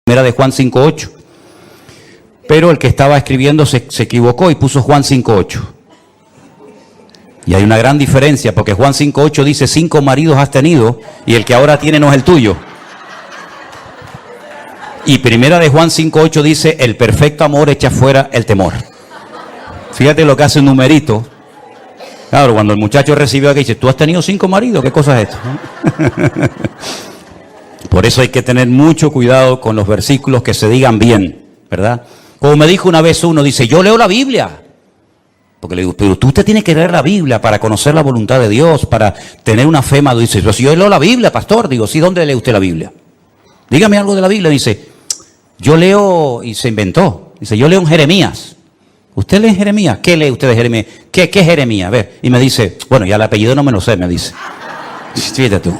Primera de Juan 5:8. Pero el que estaba escribiendo se equivocó y puso Juan 5:8. Y hay una gran diferencia, porque Juan 5:8 dice 5 maridos has tenido y el que ahora tiene no es el tuyo. Y Primera de Juan 5:8 dice el perfecto amor echa fuera el temor. Fíjate lo que hace un numerito. Claro, cuando el muchacho recibió aquí dice, ¿tú has tenido 5 maridos? ¿Qué cosa es esto? Por eso hay que tener mucho cuidado con los versículos que se digan bien, ¿verdad? Como me dijo una vez uno, dice, yo leo la Biblia. Porque le digo, pero usted tiene que leer la Biblia para conocer la voluntad de Dios, para tener una fe madura. Dice, pero si yo leo la Biblia, pastor. Digo, sí, ¿dónde lee usted la Biblia? Dígame algo de la Biblia. Dice, yo leo, y se inventó. Dice, yo leo en Jeremías. ¿Usted lee en Jeremías? ¿Qué lee usted de Jeremías? ¿Qué es Jeremías? A ver, y me dice, bueno, ya el apellido no me lo sé, me dice. Fíjate tú.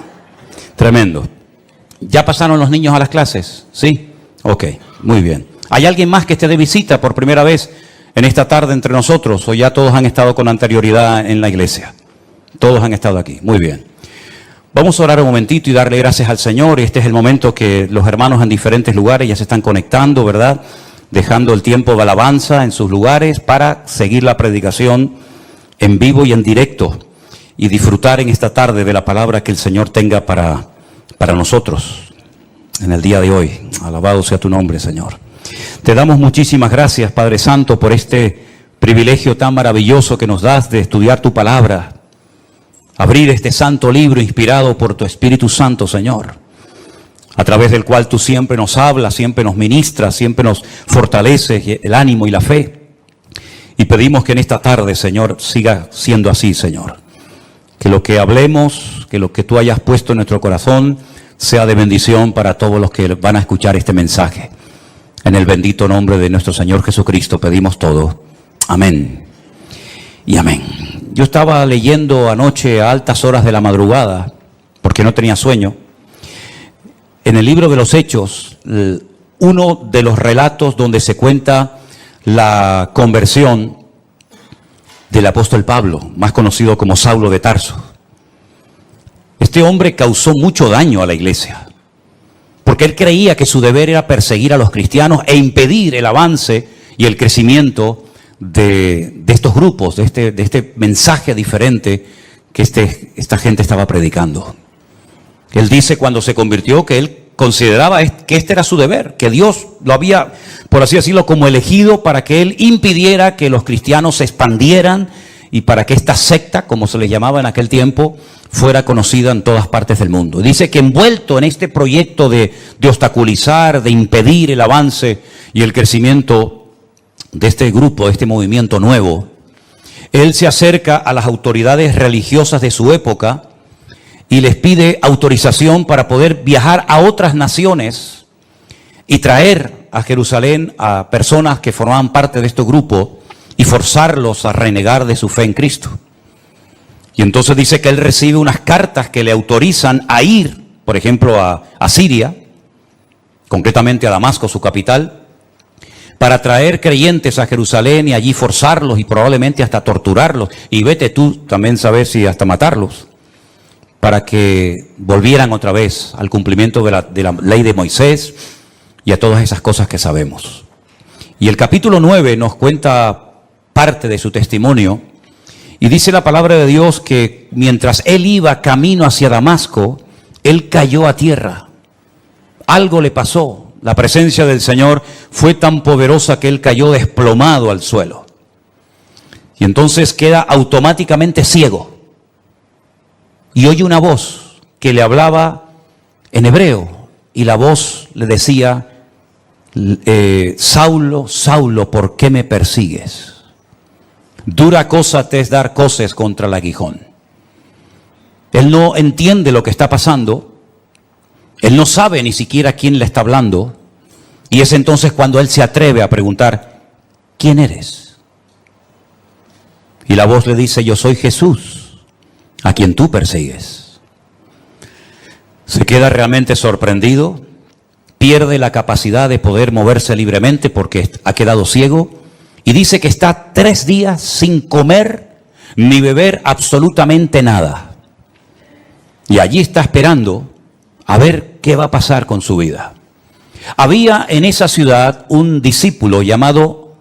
Tremendo. ¿Ya pasaron los niños a las clases? ¿Sí? Ok, muy bien. ¿Hay alguien más que esté de visita por primera vez en esta tarde entre nosotros? ¿O ya todos han estado con anterioridad en la iglesia? Todos han estado aquí. Muy bien. Vamos a orar un momentito y darle gracias al Señor. Este es el momento que los hermanos en diferentes lugares ya se están conectando, ¿verdad? Dejando el tiempo de alabanza en sus lugares para seguir la predicación en vivo y en directo y disfrutar en esta tarde de la palabra que el Señor tenga para nosotros en el día de hoy. Alabado sea tu nombre, Señor. Te damos muchísimas gracias, Padre Santo, por este privilegio tan maravilloso que nos das de estudiar tu palabra, abrir este santo libro inspirado por tu Espíritu Santo, Señor, a través del cual tú siempre nos hablas, siempre nos ministras, siempre nos fortaleces el ánimo y la fe. Y pedimos que en esta tarde, Señor, siga siendo así, Señor. Que lo que hablemos, que lo que tú hayas puesto en nuestro corazón, sea de bendición para todos los que van a escuchar este mensaje. En el bendito nombre de nuestro Señor Jesucristo pedimos todo. Amén y amén. Yo estaba leyendo anoche a altas horas de la madrugada, porque no tenía sueño, en el libro de los Hechos, uno de los relatos donde se cuenta la conversión del apóstol Pablo, más conocido como Saulo de Tarso. Este hombre causó mucho daño a la iglesia, porque él creía que su deber era perseguir a los cristianos e impedir el avance y el crecimiento de estos grupos, de este mensaje diferente que esta gente estaba predicando. Él dice cuando se convirtió que él consideraba que este era su deber, que Dios lo había, por así decirlo, como elegido para que él impidiera que los cristianos se expandieran y para que esta secta, como se les llamaba en aquel tiempo, fuera conocida en todas partes del mundo. Dice que envuelto en este proyecto de obstaculizar, de impedir el avance y el crecimiento de este grupo, de este movimiento nuevo, él se acerca a las autoridades religiosas de su época y les pide autorización para poder viajar a otras naciones y traer a Jerusalén a personas que formaban parte de este grupo y forzarlos a renegar de su fe en Cristo. Y entonces dice que él recibe unas cartas que le autorizan a ir, por ejemplo, a Siria, concretamente a Damasco, su capital, para traer creyentes a Jerusalén y allí forzarlos y probablemente hasta torturarlos. Y vete tú también saber si hasta matarlos, para que volvieran otra vez al cumplimiento de la ley de Moisés y a todas esas cosas que sabemos. Y el capítulo 9 nos cuenta parte de su testimonio y dice la palabra de Dios que mientras él iba camino hacia Damasco, él cayó a tierra. Algo le pasó. La presencia del Señor fue tan poderosa que él cayó desplomado al suelo. Y entonces queda automáticamente ciego. Y oye una voz que le hablaba en hebreo. Y la voz le decía, Saulo, Saulo, ¿por qué me persigues? Dura cosa te es dar coces contra el aguijón. Él no entiende lo que está pasando. Él no sabe ni siquiera quién le está hablando. Y es entonces cuando él se atreve a preguntar, ¿quién eres? Y la voz le dice, yo soy Jesús, a quien tú persigues. Se queda realmente sorprendido, pierde la capacidad de poder moverse libremente porque ha quedado ciego y dice que está 3 días sin comer ni beber absolutamente nada. Y allí está esperando a ver qué va a pasar con su vida. Había en esa ciudad un discípulo llamado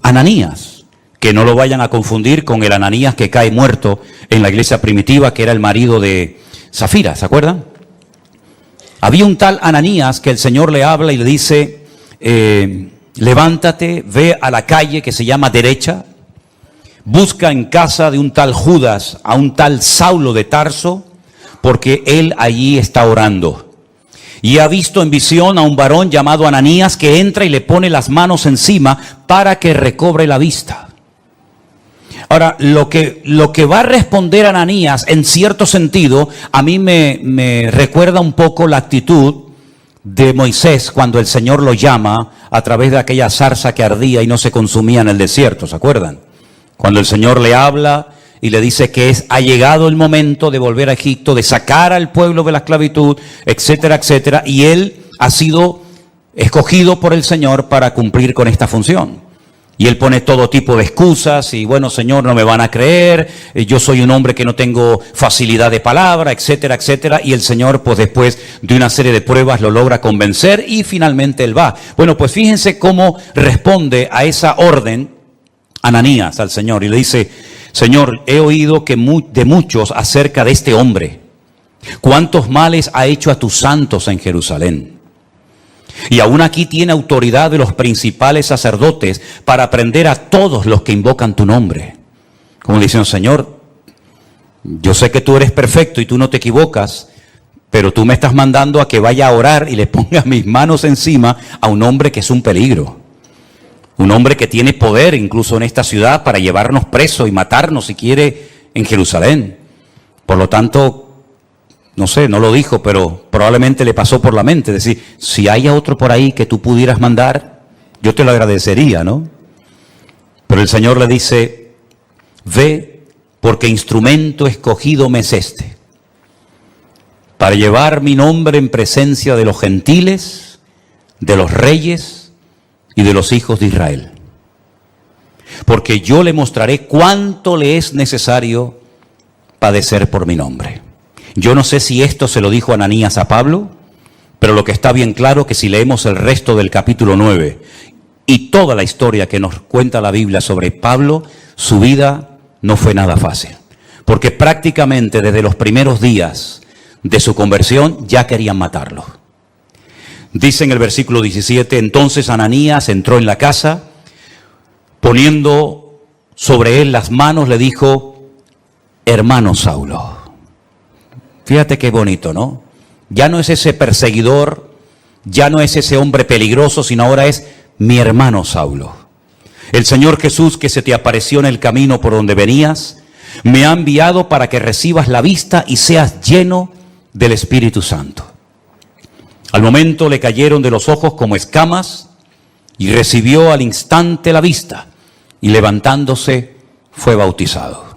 Ananías, que no lo vayan a confundir con el Ananías que cae muerto en la iglesia primitiva, que era el marido de Zafira, ¿se acuerdan? Había un tal Ananías que el Señor le habla y le dice, levántate, ve a la calle que se llama Derecha, busca en casa de un tal Judas a un tal Saulo de Tarso, porque él allí está orando. Y ha visto en visión a un varón llamado Ananías que entra y le pone las manos encima para que recobre la vista. Ahora, lo que va a responder Ananías, en cierto sentido, a mí me recuerda un poco la actitud de Moisés cuando el Señor lo llama a través de aquella zarza que ardía y no se consumía en el desierto, ¿se acuerdan? Cuando el Señor le habla y le dice que ha llegado el momento de volver a Egipto, de sacar al pueblo de la esclavitud, etcétera, etcétera, y él ha sido escogido por el Señor para cumplir con esta función. Y él pone todo tipo de excusas y bueno, Señor, no me van a creer, yo soy un hombre que no tengo facilidad de palabra, etcétera, etcétera. Y el Señor, pues después de una serie de pruebas, lo logra convencer y finalmente él va. Bueno, pues fíjense cómo responde a esa orden Ananías al Señor y le dice, Señor, he oído de muchos acerca de este hombre, cuántos males ha hecho a tus santos en Jerusalén. Y aún aquí tiene autoridad de los principales sacerdotes para prender a todos los que invocan tu nombre. Como diciendo, Señor, yo sé que tú eres perfecto y tú no te equivocas, pero tú me estás mandando a que vaya a orar y le ponga mis manos encima a un hombre que es un peligro. Un hombre que tiene poder incluso en esta ciudad para llevarnos presos y matarnos si quiere en Jerusalén. Por lo tanto, no sé, no lo dijo, pero probablemente le pasó por la mente. Decir, si hay otro por ahí que tú pudieras mandar, yo te lo agradecería, ¿no? Pero el Señor le dice, ve, porque instrumento escogido me es este, para llevar mi nombre en presencia de los gentiles, de los reyes y de los hijos de Israel. Porque yo le mostraré cuánto le es necesario padecer por mi nombre. Yo no sé si esto se lo dijo Ananías a Pablo, pero lo que está bien claro que si leemos el resto del capítulo 9 y toda la historia que nos cuenta la Biblia sobre Pablo, su vida no fue nada fácil. Porque prácticamente desde los primeros días de su conversión ya querían matarlo. Dice en el versículo 17, entonces Ananías entró en la casa, poniendo sobre él las manos, le dijo, hermano Saulo. Fíjate qué bonito, ¿no? Ya no es ese perseguidor, ya no es ese hombre peligroso, sino ahora es mi hermano Saulo. El Señor Jesús que se te apareció en el camino por donde venías, me ha enviado para que recibas la vista y seas lleno del Espíritu Santo. Al momento le cayeron de los ojos como escamas y recibió al instante la vista y levantándose fue bautizado.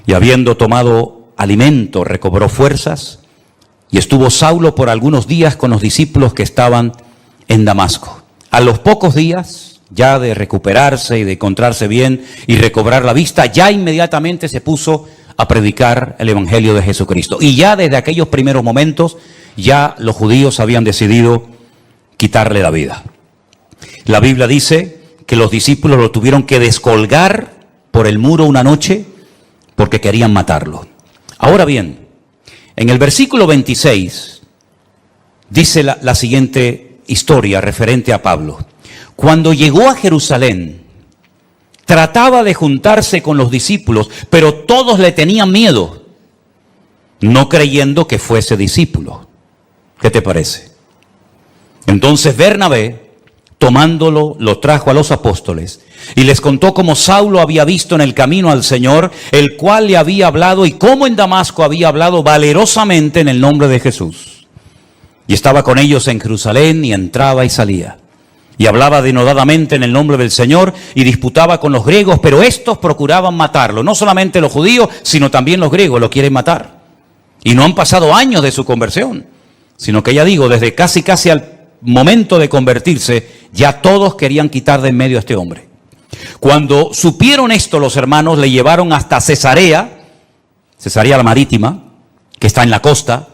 Y habiendo tomado alimento recobró fuerzas y estuvo Saulo por algunos días con los discípulos que estaban en Damasco. A los pocos días ya de recuperarse y de encontrarse bien y recobrar la vista, ya inmediatamente se puso a predicar el Evangelio de Jesucristo. Y ya desde aquellos primeros momentos ya los judíos habían decidido quitarle la vida. La Biblia dice que los discípulos lo tuvieron que descolgar por el muro una noche porque querían matarlo. Ahora bien, en el versículo 26 dice la siguiente historia referente a Pablo. Cuando llegó a Jerusalén, trataba de juntarse con los discípulos, pero todos le tenían miedo, no creyendo que fuese discípulo. ¿Qué te parece? Entonces Bernabé, tomándolo, lo trajo a los apóstoles y les contó cómo Saulo había visto en el camino al Señor, el cual le había hablado, y cómo en Damasco había hablado valerosamente en el nombre de Jesús. Y estaba con ellos en Jerusalén y entraba y salía. Y hablaba denodadamente en el nombre del Señor y disputaba con los griegos, pero estos procuraban matarlo. No solamente los judíos, sino también los griegos lo quieren matar. Y no han pasado años de su conversión, sino que ya digo, desde casi al momento de convertirse, ya todos querían quitar de en medio a este hombre. Cuando supieron esto, los hermanos le llevaron hasta Cesarea la Marítima, que está en la costa,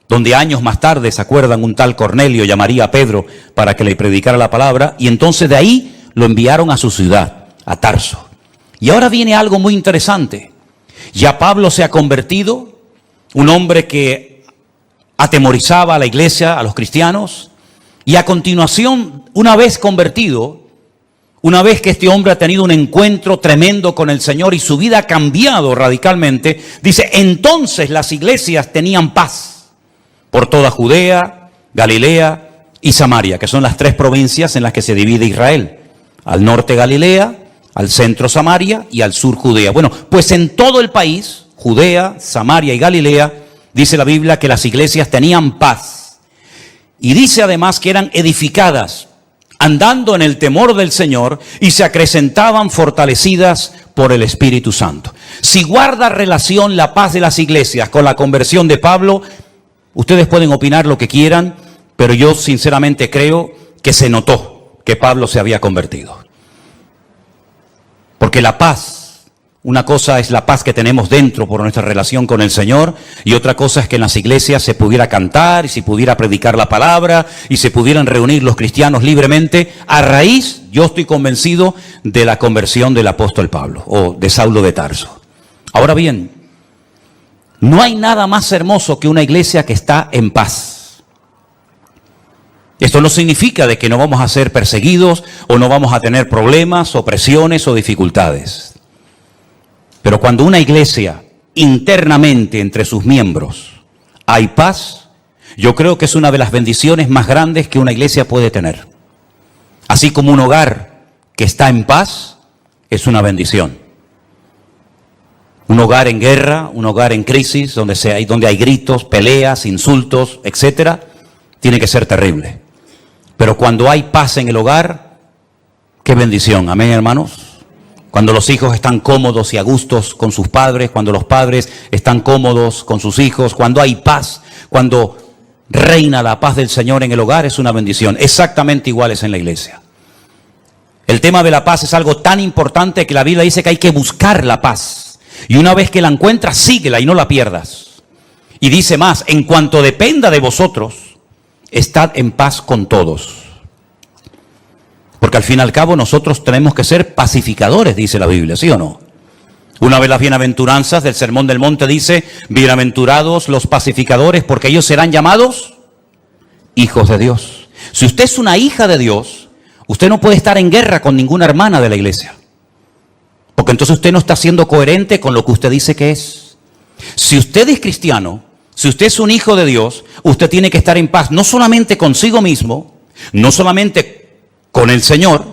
donde años más tarde, ¿se acuerdan? Un tal Cornelio llamaría a Pedro para que le predicara la palabra, y entonces de ahí lo enviaron a su ciudad, a Tarso. Y ahora viene algo muy interesante. Ya Pablo se ha convertido, un hombre que atemorizaba a la iglesia, a los cristianos, y a continuación, una vez convertido, una vez que este hombre ha tenido un encuentro tremendo con el Señor y su vida ha cambiado radicalmente, dice, entonces las iglesias tenían paz por toda Judea, Galilea y Samaria, que son las 3 provincias en las que se divide Israel. Al norte Galilea, al centro Samaria y al sur Judea. Bueno, pues en todo el país, Judea, Samaria y Galilea, dice la Biblia que las iglesias tenían paz. Y dice además que eran edificadas, andando en el temor del Señor, y se acrecentaban fortalecidas por el Espíritu Santo. Si guarda relación la paz de las iglesias con la conversión de Pablo, ustedes pueden opinar lo que quieran, pero yo sinceramente creo que se notó que Pablo se había convertido. Porque la paz, una cosa es la paz que tenemos dentro por nuestra relación con el Señor, y otra cosa es que en las iglesias se pudiera cantar y se pudiera predicar la palabra y se pudieran reunir los cristianos libremente a raíz, yo estoy convencido, de la conversión del apóstol Pablo o de Saulo de Tarso. Ahora bien, no hay nada más hermoso que una iglesia que está en paz. Esto no significa de que no vamos a ser perseguidos o no vamos a tener problemas o presiones o dificultades. Pero cuando una iglesia internamente entre sus miembros hay paz, yo creo que es una de las bendiciones más grandes que una iglesia puede tener. Así como un hogar que está en paz es una bendición. Un hogar en guerra, un hogar en crisis, donde hay gritos, peleas, insultos, etcétera, tiene que ser terrible. Pero cuando hay paz en el hogar, qué bendición, amén, hermanos. Cuando los hijos están cómodos y a gustos con sus padres, cuando los padres están cómodos con sus hijos, cuando hay paz, cuando reina la paz del Señor en el hogar, es una bendición. Exactamente igual es en la iglesia. El tema de la paz es algo tan importante que la Biblia dice que hay que buscar la paz. Y una vez que la encuentras, síguela y no la pierdas. Y dice más, en cuanto dependa de vosotros, estad en paz con todos. Porque al fin y al cabo nosotros tenemos que ser pacificadores, dice la Biblia, ¿sí o no? Una de las bienaventuranzas del Sermón del Monte dice, bienaventurados los pacificadores, porque ellos serán llamados hijos de Dios. Si usted es una hija de Dios, usted no puede estar en guerra con ninguna hermana de la iglesia. Porque entonces usted no está siendo coherente con lo que usted dice que es. Si usted es cristiano, si usted es un hijo de Dios, usted tiene que estar en paz, no solamente consigo mismo, no solamente con el Señor,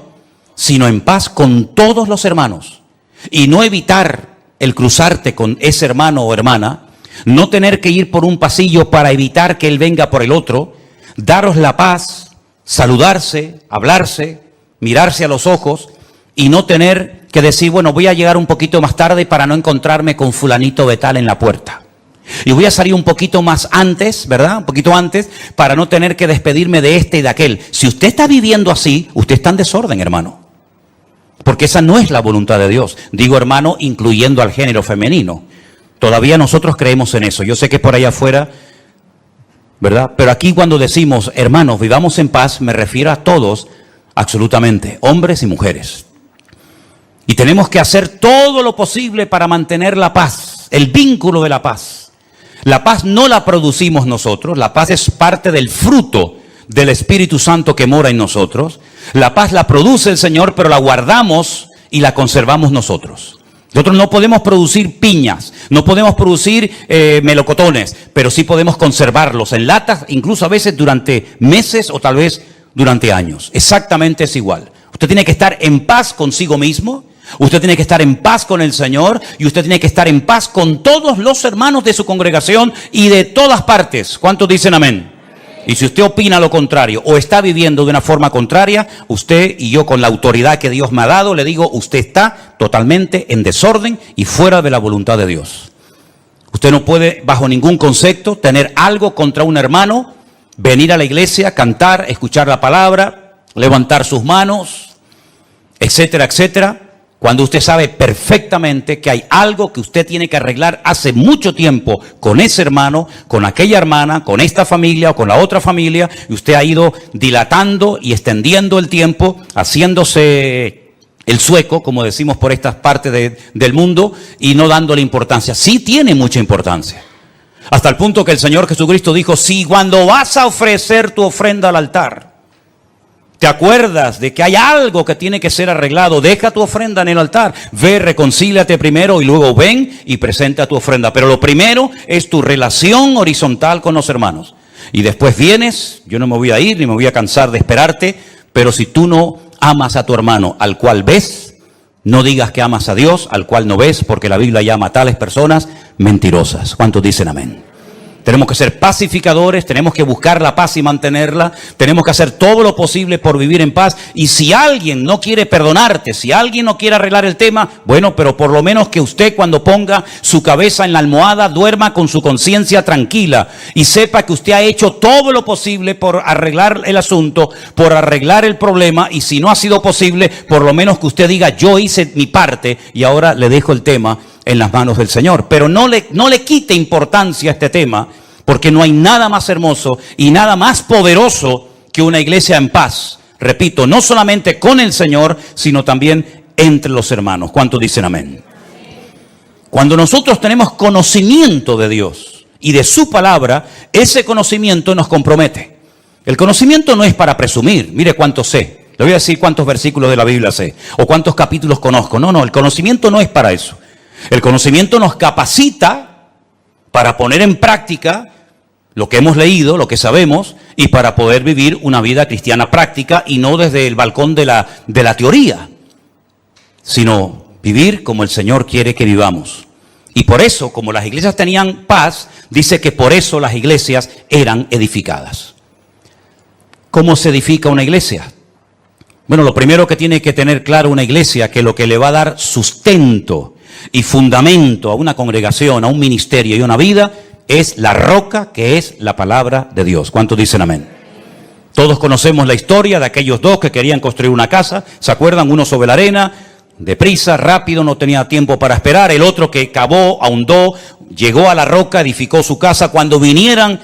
sino en paz con todos los hermanos. Y no evitar el cruzarte con ese hermano o hermana, no tener que ir por un pasillo para evitar que él venga por el otro, daros la paz, saludarse, hablarse, mirarse a los ojos y no tener que decir, bueno, voy a llegar un poquito más tarde para no encontrarme con fulanito de tal en la puerta. Y voy a salir un poquito más antes, ¿verdad? Un poquito antes, para no tener que despedirme de este y de aquel. Si usted está viviendo así, usted está en desorden, hermano. Porque esa no es la voluntad de Dios. Digo, hermano, incluyendo al género femenino. Todavía nosotros creemos en eso. Yo sé que por allá afuera, ¿verdad? Pero aquí cuando decimos, hermanos, vivamos en paz, me refiero a todos, absolutamente, hombres y mujeres. Y tenemos que hacer todo lo posible para mantener la paz, el vínculo de la paz. La paz no la producimos nosotros, la paz es parte del fruto del Espíritu Santo que mora en nosotros. La paz la produce el Señor, pero la guardamos y la conservamos nosotros. Nosotros no podemos producir piñas, no podemos producir melocotones, pero sí podemos conservarlos en latas, incluso a veces durante meses o tal vez durante años. Exactamente es igual. Usted tiene que estar en paz consigo mismo. Usted tiene que estar en paz con el Señor y usted tiene que estar en paz con todos los hermanos de su congregación y de todas partes. ¿Cuántos dicen amén? Y si usted opina lo contrario o está viviendo de una forma contraria, usted y yo con la autoridad que Dios me ha dado, le digo, usted está totalmente en desorden y fuera de la voluntad de Dios. Usted no puede, bajo ningún concepto, tener algo contra un hermano, venir a la iglesia, cantar, escuchar la palabra, levantar sus manos, etcétera, etcétera, Cuando usted sabe perfectamente que hay algo que usted tiene que arreglar hace mucho tiempo con ese hermano, con aquella hermana, con esta familia o con la otra familia, y usted ha ido dilatando y extendiendo el tiempo, haciéndose el sueco, como decimos por estas partes del mundo, y no dándole importancia. Sí tiene mucha importancia. Hasta el punto que el Señor Jesucristo dijo, si cuando vas a ofrecer tu ofrenda al altar, te acuerdas de que hay algo que tiene que ser arreglado, deja tu ofrenda en el altar, ve, reconcíliate primero y luego ven y presenta tu ofrenda. Pero lo primero es tu relación horizontal con los hermanos. Y después vienes, yo no me voy a ir ni me voy a cansar de esperarte, pero si tú no amas a tu hermano al cual ves, no digas que amas a Dios al cual no ves, porque la Biblia llama a tales personas mentirosas. ¿Cuántos dicen amén? Tenemos que ser pacificadores, tenemos que buscar la paz y mantenerla, tenemos que hacer todo lo posible por vivir en paz. Y si alguien no quiere perdonarte, si alguien no quiere arreglar el tema, bueno, pero por lo menos que usted cuando ponga su cabeza en la almohada duerma con su conciencia tranquila y sepa que usted ha hecho todo lo posible por arreglar el asunto, por arreglar el problema, y si no ha sido posible, por lo menos que usted diga, yo hice mi parte y ahora le dejo el tema en las manos del Señor. Pero no le quite importancia a este tema, porque no hay nada más hermoso y nada más poderoso que una iglesia en paz. Repito, no solamente con el Señor, sino también entre los hermanos. ¿Cuántos dicen amén? Cuando nosotros tenemos conocimiento de Dios y de su palabra, ese conocimiento nos compromete. El conocimiento no es para presumir, mire cuánto sé. Le voy a decir cuántos versículos de la Biblia sé o cuántos capítulos conozco. No, el conocimiento no es para eso. El conocimiento nos capacita para poner en práctica lo que hemos leído, lo que sabemos, y para poder vivir una vida cristiana práctica y no desde el balcón de la teoría, sino vivir como el Señor quiere que vivamos. Y por eso, como las iglesias tenían paz, dice que por eso las iglesias eran edificadas. ¿Cómo se edifica una iglesia? Bueno, lo primero que tiene que tener claro una iglesia, que lo que le va a dar sustento y fundamento a una congregación, a un ministerio y a una vida, es la roca que es la palabra de Dios. ¿Cuántos dicen amén? Todos conocemos la historia de aquellos dos que querían construir una casa. ¿Se acuerdan? Uno sobre la arena, deprisa, rápido, no tenía tiempo para esperar. El otro que cavó, ahondó, llegó a la roca, edificó su casa. Cuando vinieron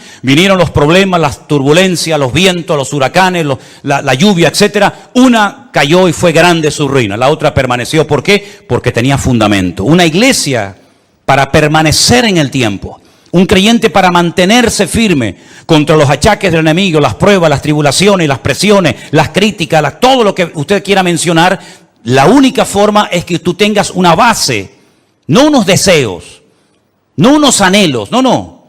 los problemas, las turbulencias, los vientos, los huracanes, la lluvia, etcétera, una cayó y fue grande su ruina. La otra permaneció. ¿Por qué? Porque tenía fundamento. Una iglesia para permanecer en el tiempo. Un creyente para mantenerse firme contra los achaques del enemigo, las pruebas, las tribulaciones, las presiones, las críticas, todo lo que usted quiera mencionar. La única forma es que tú tengas una base, no unos deseos, no unos anhelos, no.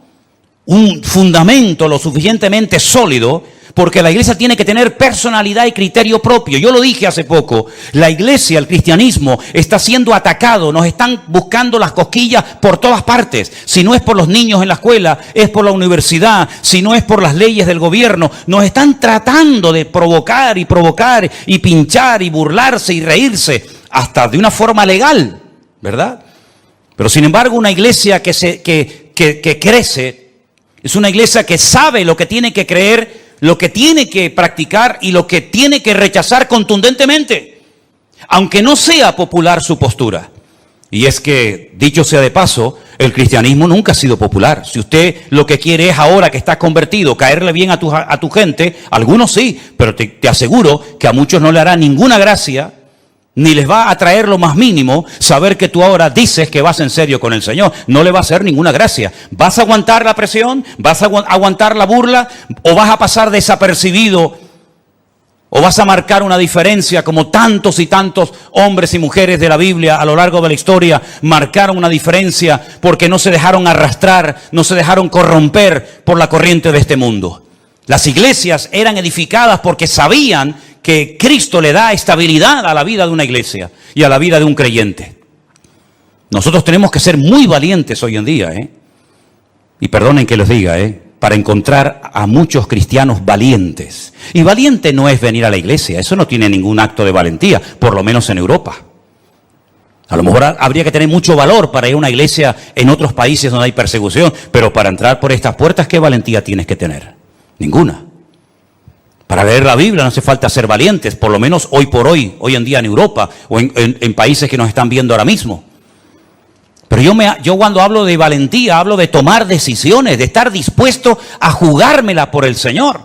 Un fundamento lo suficientemente sólido, porque la iglesia tiene que tener personalidad y criterio propio. Yo lo dije hace poco, la iglesia, el cristianismo, está siendo atacado, nos están buscando las cosquillas por todas partes. Si no es por los niños en la escuela, es por la universidad, si no es por las leyes del gobierno, nos están tratando de provocar y pinchar y burlarse y reírse, hasta de una forma legal, ¿verdad? Pero sin embargo, una iglesia que crece, es una iglesia que sabe lo que tiene que creer, lo que tiene que practicar y lo que tiene que rechazar contundentemente, aunque no sea popular su postura. Y es que, dicho sea de paso, el cristianismo nunca ha sido popular. Si usted lo que quiere es ahora que está convertido, caerle bien a tu gente, algunos sí, pero te aseguro que a muchos no le hará ninguna gracia, ni les va a traer lo más mínimo saber que tú ahora dices que vas en serio con el Señor. No le va a hacer ninguna gracia. ¿Vas a aguantar la presión? ¿Vas a aguantar la burla? ¿O vas a pasar desapercibido? ¿O vas a marcar una diferencia como tantos y tantos hombres y mujeres de la Biblia a lo largo de la historia marcaron una diferencia porque no se dejaron arrastrar, no se dejaron corromper por la corriente de este mundo? Las iglesias eran edificadas porque sabían que Cristo le da estabilidad a la vida de una iglesia y a la vida de un creyente. Nosotros tenemos que ser muy valientes hoy en día, y perdonen que les diga, para encontrar a muchos cristianos valientes. Y valiente no es venir a la iglesia, eso no tiene ningún acto de valentía, por lo menos en Europa. A lo mejor habría que tener mucho valor para ir a una iglesia en otros países donde hay persecución, pero para entrar por estas puertas, ¿qué valentía tienes que tener? Ninguna. Para leer la Biblia no hace falta ser valientes, por lo menos hoy por hoy, hoy en día en Europa o en países que nos están viendo ahora mismo. Pero yo cuando hablo de valentía, hablo de tomar decisiones, de estar dispuesto a jugármela por el Señor.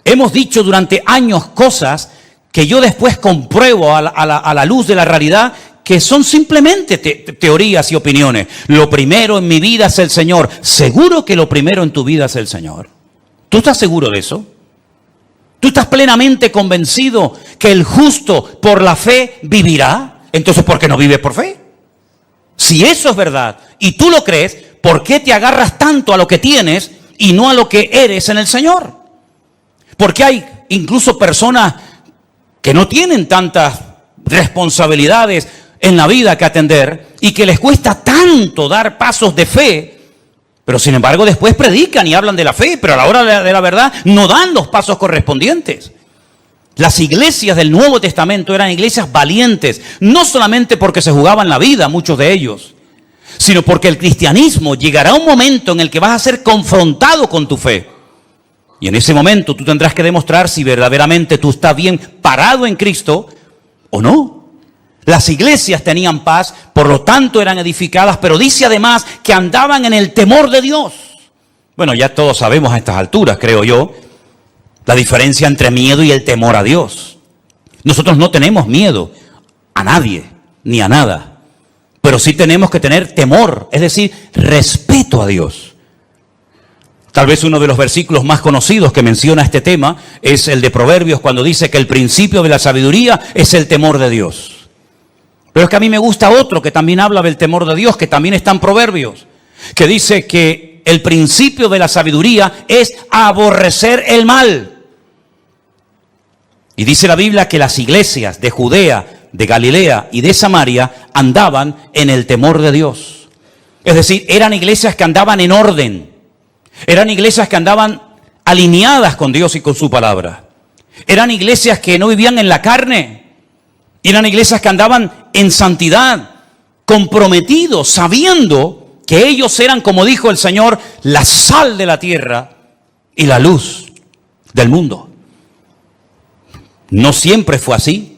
Hemos dicho durante años cosas que yo después compruebo a la luz de la realidad, que son simplemente teorías y opiniones. Lo primero en mi vida es el Señor. ¿Seguro que lo primero en tu vida es el Señor? ¿Tú estás seguro de eso? ¿Tú estás plenamente convencido que el justo por la fe vivirá? Entonces, ¿por qué no vives por fe? Si eso es verdad y tú lo crees, ¿por qué te agarras tanto a lo que tienes y no a lo que eres en el Señor? Porque hay incluso personas que no tienen tantas responsabilidades en la vida que atender y que les cuesta tanto dar pasos de fe, pero sin embargo después predican y hablan de la fe, pero a la hora de la verdad no dan los pasos correspondientes. Las iglesias del Nuevo Testamento eran iglesias valientes, no solamente porque se jugaban la vida, muchos de ellos, sino porque el cristianismo llegará un momento en el que vas a ser confrontado con tu fe. Y en ese momento tú tendrás que demostrar si verdaderamente tú estás bien parado en Cristo o no. Las iglesias tenían paz, por lo tanto eran edificadas, pero dice además que andaban en el temor de Dios. Bueno, ya todos sabemos a estas alturas, creo yo, la diferencia entre miedo y el temor a Dios. Nosotros no tenemos miedo a nadie, ni a nada, pero sí tenemos que tener temor, es decir, respeto a Dios. Tal vez uno de los versículos más conocidos que menciona este tema es el de Proverbios, cuando dice que el principio de la sabiduría es el temor de Dios. Pero es que a mí me gusta otro que también habla del temor de Dios, que también está en Proverbios, que dice que el principio de la sabiduría es aborrecer el mal. Y dice la Biblia que las iglesias de Judea, de Galilea y de Samaria andaban en el temor de Dios. Es decir, eran iglesias que andaban en orden. Eran iglesias que andaban alineadas con Dios y con su palabra. Eran iglesias que no vivían en la carne. Eran iglesias que andaban en santidad, comprometidos, sabiendo que ellos eran, como dijo el Señor, la sal de la tierra y la luz del mundo. No siempre fue así.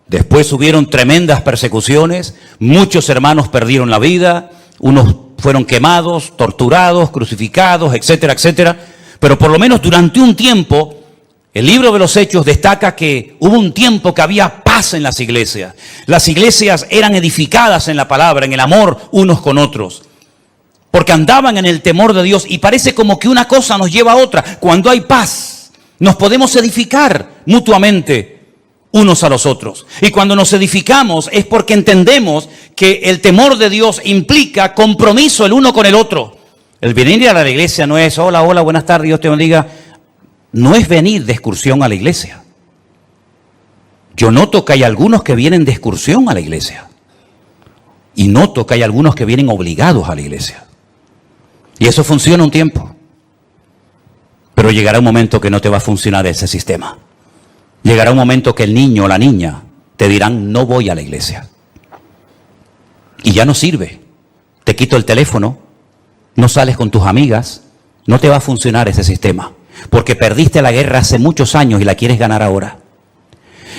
Después hubieron tremendas persecuciones, muchos hermanos perdieron la vida, unos fueron quemados, torturados, crucificados, etcétera, etcétera. Pero por lo menos durante un tiempo, el libro de los Hechos destaca que hubo un tiempo que había paz en las iglesias. Las iglesias eran edificadas en la palabra, en el amor unos con otros, porque andaban en el temor de Dios. Y parece como que una cosa nos lleva a otra. Cuando hay paz, nos podemos edificar mutuamente unos a los otros. Y cuando nos edificamos es porque entendemos que el temor de Dios implica compromiso el uno con el otro. El venir a la iglesia no es, hola, buenas tardes, Dios te bendiga. No es venir de excursión a la iglesia. Yo noto que hay algunos que vienen de excursión a la iglesia. Y noto que hay algunos que vienen obligados a la iglesia. Y eso funciona un tiempo. Pero llegará un momento que no te va a funcionar ese sistema. Llegará un momento que el niño o la niña te dirán, no voy a la iglesia. Y ya no sirve. Te quito el teléfono, no sales con tus amigas, no te va a funcionar ese sistema. Porque perdiste la guerra hace muchos años y la quieres ganar ahora.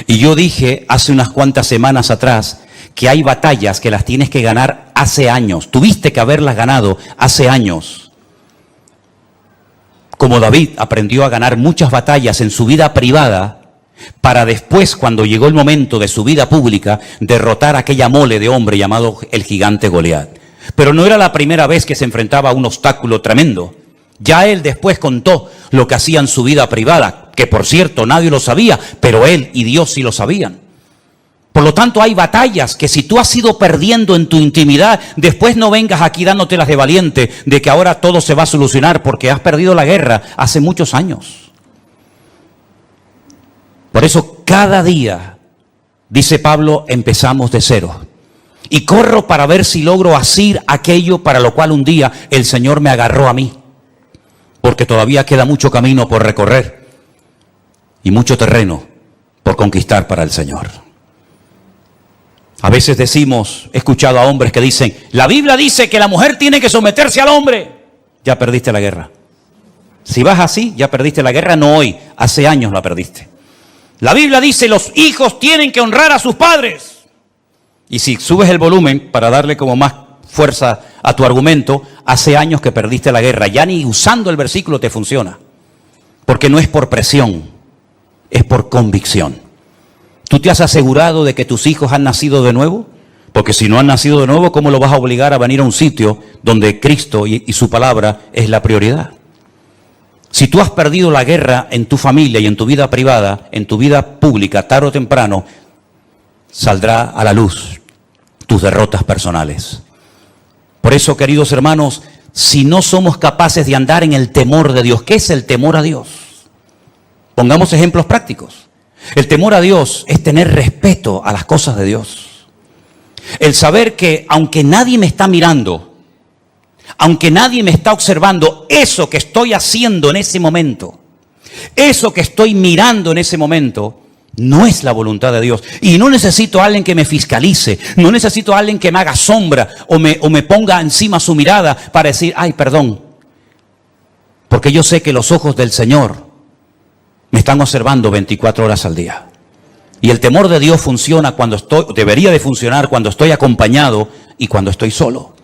Y yo dije hace unas cuantas semanas atrás que hay batallas que las tienes que ganar hace años. Tuviste que haberlas ganado hace años. Como David aprendió a ganar muchas batallas en su vida privada, para después, cuando llegó el momento de su vida pública, derrotar a aquella mole de hombre llamado el gigante Goliat. Pero no era la primera vez que se enfrentaba a un obstáculo tremendo. Ya él después contó lo que hacía en su vida privada, que por cierto nadie lo sabía, pero él y Dios sí lo sabían. Por lo tanto, hay batallas que si tú has ido perdiendo en tu intimidad, después no vengas aquí dándotelas de valiente, de que ahora todo se va a solucionar porque has perdido la guerra hace muchos años. Por eso cada día, dice Pablo, empezamos de cero. Y corro para ver si logro asir aquello para lo cual un día el Señor me agarró a mí. Porque todavía queda mucho camino por recorrer y mucho terreno por conquistar para el Señor. A veces decimos, he escuchado a hombres que dicen, la Biblia dice que la mujer tiene que someterse al hombre. Ya perdiste la guerra. Si vas así, ya perdiste la guerra, no hoy, hace años la perdiste. La Biblia dice, los hijos tienen que honrar a sus padres. Y si subes el volumen para darle como más fuerza a tu argumento, hace años que perdiste la guerra. Ya ni usando el versículo te funciona. Porque no es por presión, es por convicción. ¿Tú te has asegurado de que tus hijos han nacido de nuevo? Porque si no han nacido de nuevo, ¿cómo lo vas a obligar a venir a un sitio donde Cristo y su palabra es la prioridad? Si tú has perdido la guerra en tu familia y en tu vida privada, en tu vida pública, tarde o temprano, saldrá a la luz tus derrotas personales. Por eso, queridos hermanos, si no somos capaces de andar en el temor de Dios, ¿qué es el temor a Dios? Pongamos ejemplos prácticos. El temor a Dios es tener respeto a las cosas de Dios. El saber que aunque nadie me está mirando, aunque nadie me está observando, eso que estoy haciendo en ese momento, eso que estoy mirando en ese momento, no es la voluntad de Dios. Y no necesito a alguien que me fiscalice, no necesito a alguien que me haga sombra o me ponga encima su mirada para decir, ay, perdón. Porque yo sé que los ojos del Señor me están observando 24 horas al día. Y el temor de Dios funciona debería de funcionar cuando estoy acompañado y cuando estoy solo.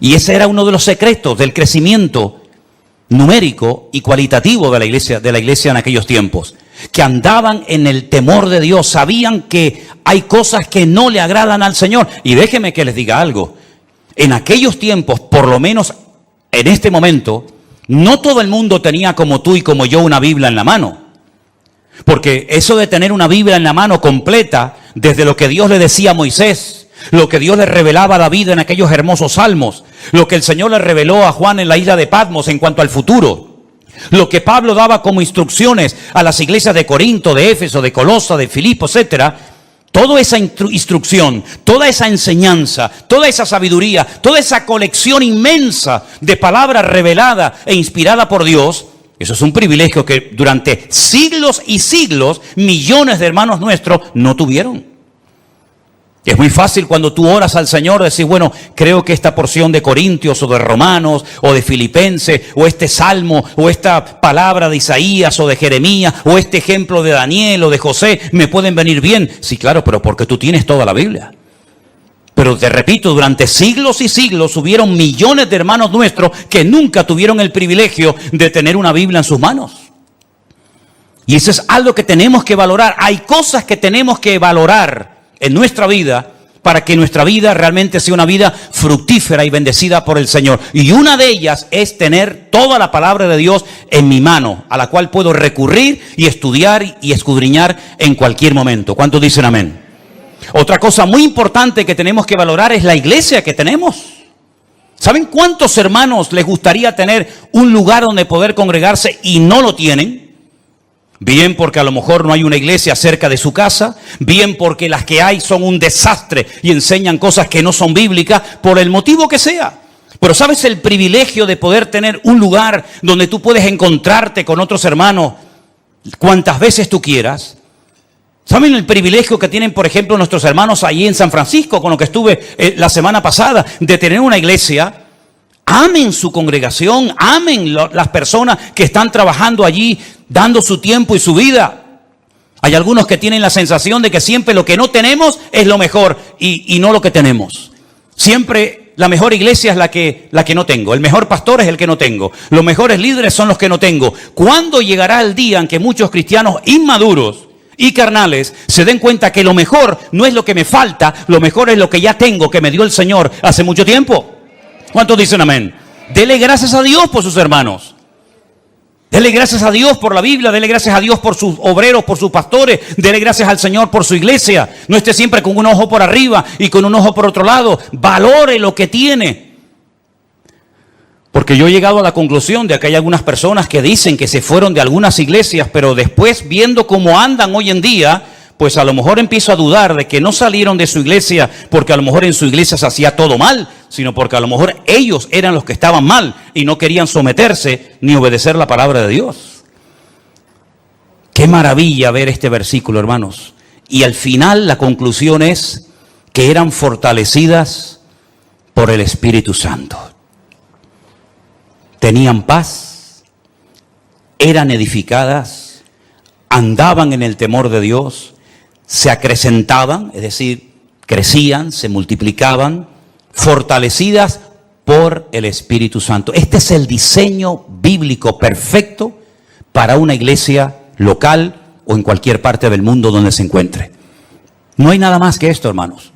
Y ese era uno de los secretos del crecimiento numérico y cualitativo de la iglesia en aquellos tiempos. Que andaban en el temor de Dios, sabían que hay cosas que no le agradan al Señor. Y déjenme que les diga algo. En aquellos tiempos, por lo menos en este momento, no todo el mundo tenía como tú y como yo una Biblia en la mano. Porque eso de tener una Biblia en la mano completa, desde lo que Dios le decía a Moisés, lo que Dios le revelaba a David en aquellos hermosos salmos, lo que el Señor le reveló a Juan en la isla de Patmos en cuanto al futuro, lo que Pablo daba como instrucciones a las iglesias de Corinto, de Éfeso, de Colosa, de Filipo, etcétera, toda esa instrucción, toda esa enseñanza, toda esa sabiduría, toda esa colección inmensa de palabras reveladas e inspirada por Dios, eso es un privilegio que durante siglos y siglos millones de hermanos nuestros no tuvieron. Es muy fácil cuando tú oras al Señor decir, bueno, creo que esta porción de Corintios o de Romanos o de Filipenses o este salmo o esta palabra de Isaías o de Jeremías o este ejemplo de Daniel o de José me pueden venir bien. Sí, claro, pero porque tú tienes toda la Biblia. Pero te repito, durante siglos y siglos hubieron millones de hermanos nuestros que nunca tuvieron el privilegio de tener una Biblia en sus manos. Y eso es algo que tenemos que valorar. Hay cosas que tenemos que valorar en nuestra vida para que nuestra vida realmente sea una vida fructífera y bendecida por el Señor. Y una de ellas es tener toda la palabra de Dios en mi mano, a la cual puedo recurrir y estudiar y escudriñar en cualquier momento. ¿Cuántos dicen amén? Otra cosa muy importante que tenemos que valorar es la iglesia que tenemos. ¿Saben cuántos hermanos les gustaría tener un lugar donde poder congregarse y no lo tienen? Bien porque a lo mejor no hay una iglesia cerca de su casa, bien porque las que hay son un desastre y enseñan cosas que no son bíblicas, por el motivo que sea. Pero ¿sabes el privilegio de poder tener un lugar donde tú puedes encontrarte con otros hermanos cuantas veces tú quieras? ¿Saben el privilegio que tienen, por ejemplo, nuestros hermanos allí en San Francisco, con lo que estuve la semana pasada, de tener una iglesia? Amen su congregación, amen las personas que están trabajando allí, dando su tiempo y su vida. Hay algunos que tienen la sensación de que siempre lo que no tenemos es lo mejor y no lo que tenemos. Siempre la mejor iglesia es la que no tengo, el mejor pastor es el que no tengo, los mejores líderes son los que no tengo. ¿Cuándo llegará el día en que muchos cristianos inmaduros y carnales se den cuenta que lo mejor no es lo que me falta, lo mejor es lo que ya tengo, que me dio el Señor hace mucho tiempo? ¿Cuántos dicen amén? Dele gracias a Dios por sus hermanos. Dele gracias a Dios por la Biblia, dele gracias a Dios por sus obreros, por sus pastores, dele gracias al Señor por su iglesia. No esté siempre con un ojo por arriba y con un ojo por otro lado. Valore lo que tiene. Porque yo he llegado a la conclusión de que hay algunas personas que dicen que se fueron de algunas iglesias, pero después viendo cómo andan hoy en día, pues a lo mejor empiezo a dudar de que no salieron de su iglesia porque a lo mejor en su iglesia se hacía todo mal, sino porque a lo mejor ellos eran los que estaban mal y no querían someterse ni obedecer la palabra de Dios. Qué maravilla ver este versículo, hermanos. Y al final la conclusión es que eran fortalecidas por el Espíritu Santo. Tenían paz, eran edificadas, andaban en el temor de Dios, se acrecentaban, es decir, crecían, se multiplicaban, fortalecidas por el Espíritu Santo. Este es el diseño bíblico perfecto para una iglesia local o en cualquier parte del mundo donde se encuentre. No hay nada más que esto, hermanos.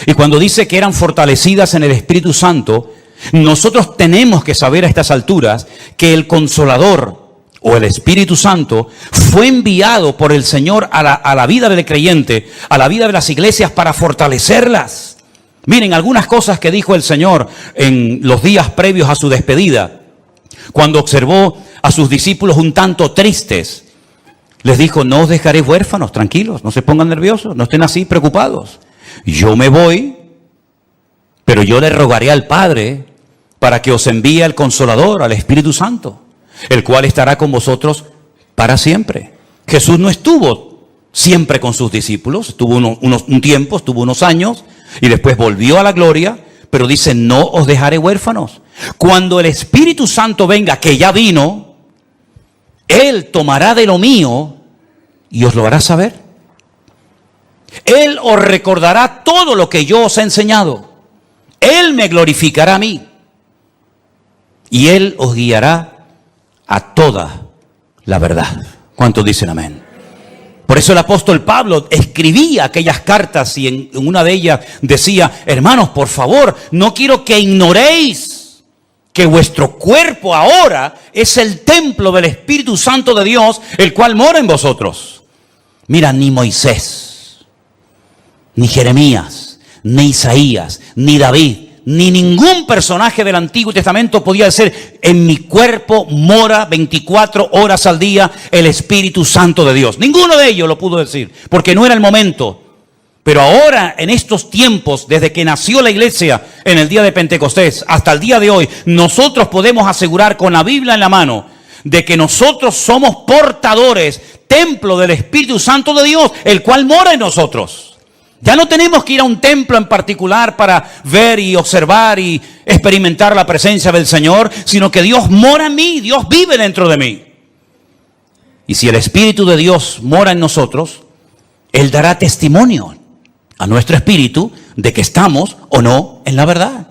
Y cuando dice que eran fortalecidas en el Espíritu Santo, nosotros tenemos que saber a estas alturas que el Consolador o el Espíritu Santo fue enviado por el Señor a la vida del creyente, a la vida de las iglesias para fortalecerlas. Miren, algunas cosas que dijo el Señor en los días previos a su despedida, cuando observó a sus discípulos un tanto tristes, les dijo: no os dejaré huérfanos, tranquilos, no se pongan nerviosos, no estén así preocupados. Yo me voy, pero yo le rogaré al Padre para que os envíe al Consolador, al Espíritu Santo, el cual estará con vosotros para siempre. Jesús no estuvo siempre con sus discípulos, estuvo un tiempo, estuvo unos años, y después volvió a la gloria, pero dice: no os dejaré huérfanos. Cuando el Espíritu Santo venga, que ya vino, Él tomará de lo mío y os lo hará saber. Él os recordará todo lo que yo os he enseñado. Él me glorificará a mí. Y Él os guiará a toda la verdad. ¿Cuántos dicen amén? Por eso el apóstol Pablo escribía aquellas cartas y en una de ellas decía: hermanos, por favor, no quiero que ignoréis que vuestro cuerpo ahora es el templo del Espíritu Santo de Dios, el cual mora en vosotros. Mira, ni Moisés, ni Jeremías, ni Isaías, ni David, ni ningún personaje del Antiguo Testamento podía decir: en mi cuerpo mora 24 horas al día el Espíritu Santo de Dios. Ninguno de ellos lo pudo decir, porque no era el momento. Pero ahora, en estos tiempos, desde que nació la iglesia en el día de Pentecostés hasta el día de hoy, nosotros podemos asegurar con la Biblia en la mano de que nosotros somos portadores, templo del Espíritu Santo de Dios, el cual mora en nosotros. Ya no tenemos que ir a un templo en particular para ver y observar y experimentar la presencia del Señor, sino que Dios mora en mí, Dios vive dentro de mí. Y si el Espíritu de Dios mora en nosotros, Él dará testimonio a nuestro espíritu de que estamos o no en la verdad.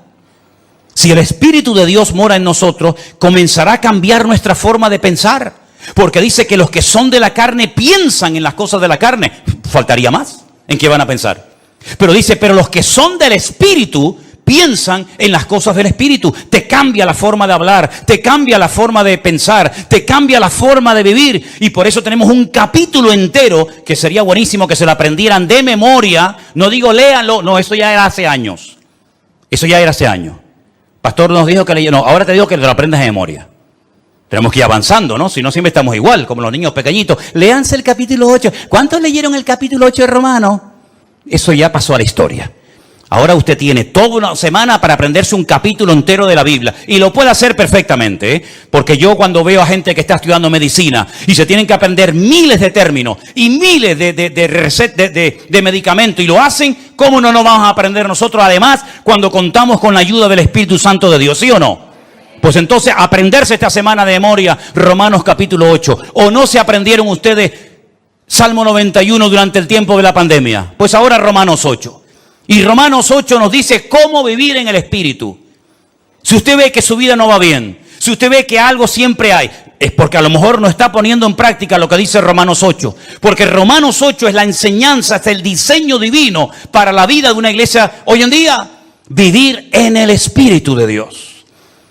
Si el Espíritu de Dios mora en nosotros, comenzará a cambiar nuestra forma de pensar. Porque dice que los que son de la carne piensan en las cosas de la carne. Faltaría más. ¿En qué van a pensar? Pero dice: pero los que son del Espíritu piensan en las cosas del Espíritu. Te cambia la forma de hablar, te cambia la forma de pensar, te cambia la forma de vivir. Y por eso tenemos un capítulo entero que sería buenísimo que se lo aprendieran de memoria. No digo léanlo, no, eso ya era hace años. Eso ya era hace años. Pastor nos dijo que no, ahora te digo que lo aprendas de memoria. Tenemos que ir avanzando, ¿no? Si no, siempre estamos igual, como los niños pequeñitos. Léanse el capítulo 8. ¿Cuántos leyeron el capítulo 8 de Romanos? Eso ya pasó a la historia. Ahora usted tiene toda una semana para aprenderse un capítulo entero de la Biblia. Y lo puede hacer perfectamente, ¿eh? Porque yo cuando veo a gente que está estudiando medicina y se tienen que aprender miles de términos y miles de medicamentos y lo hacen, ¿cómo no nos vamos a aprender nosotros? Además, cuando contamos con la ayuda del Espíritu Santo de Dios, ¿sí o no? Pues entonces, aprenderse esta semana de memoria Romanos capítulo 8. ¿O no se aprendieron ustedes Salmo 91 durante el tiempo de la pandemia? Pues ahora Romanos 8. Y Romanos 8 nos dice cómo vivir en el Espíritu. Si usted ve que su vida no va bien, si usted ve que algo siempre hay, es porque a lo mejor no está poniendo en práctica lo que dice Romanos 8. Porque Romanos 8 es la enseñanza, es el diseño divino para la vida de una iglesia hoy en día. Vivir en el Espíritu de Dios.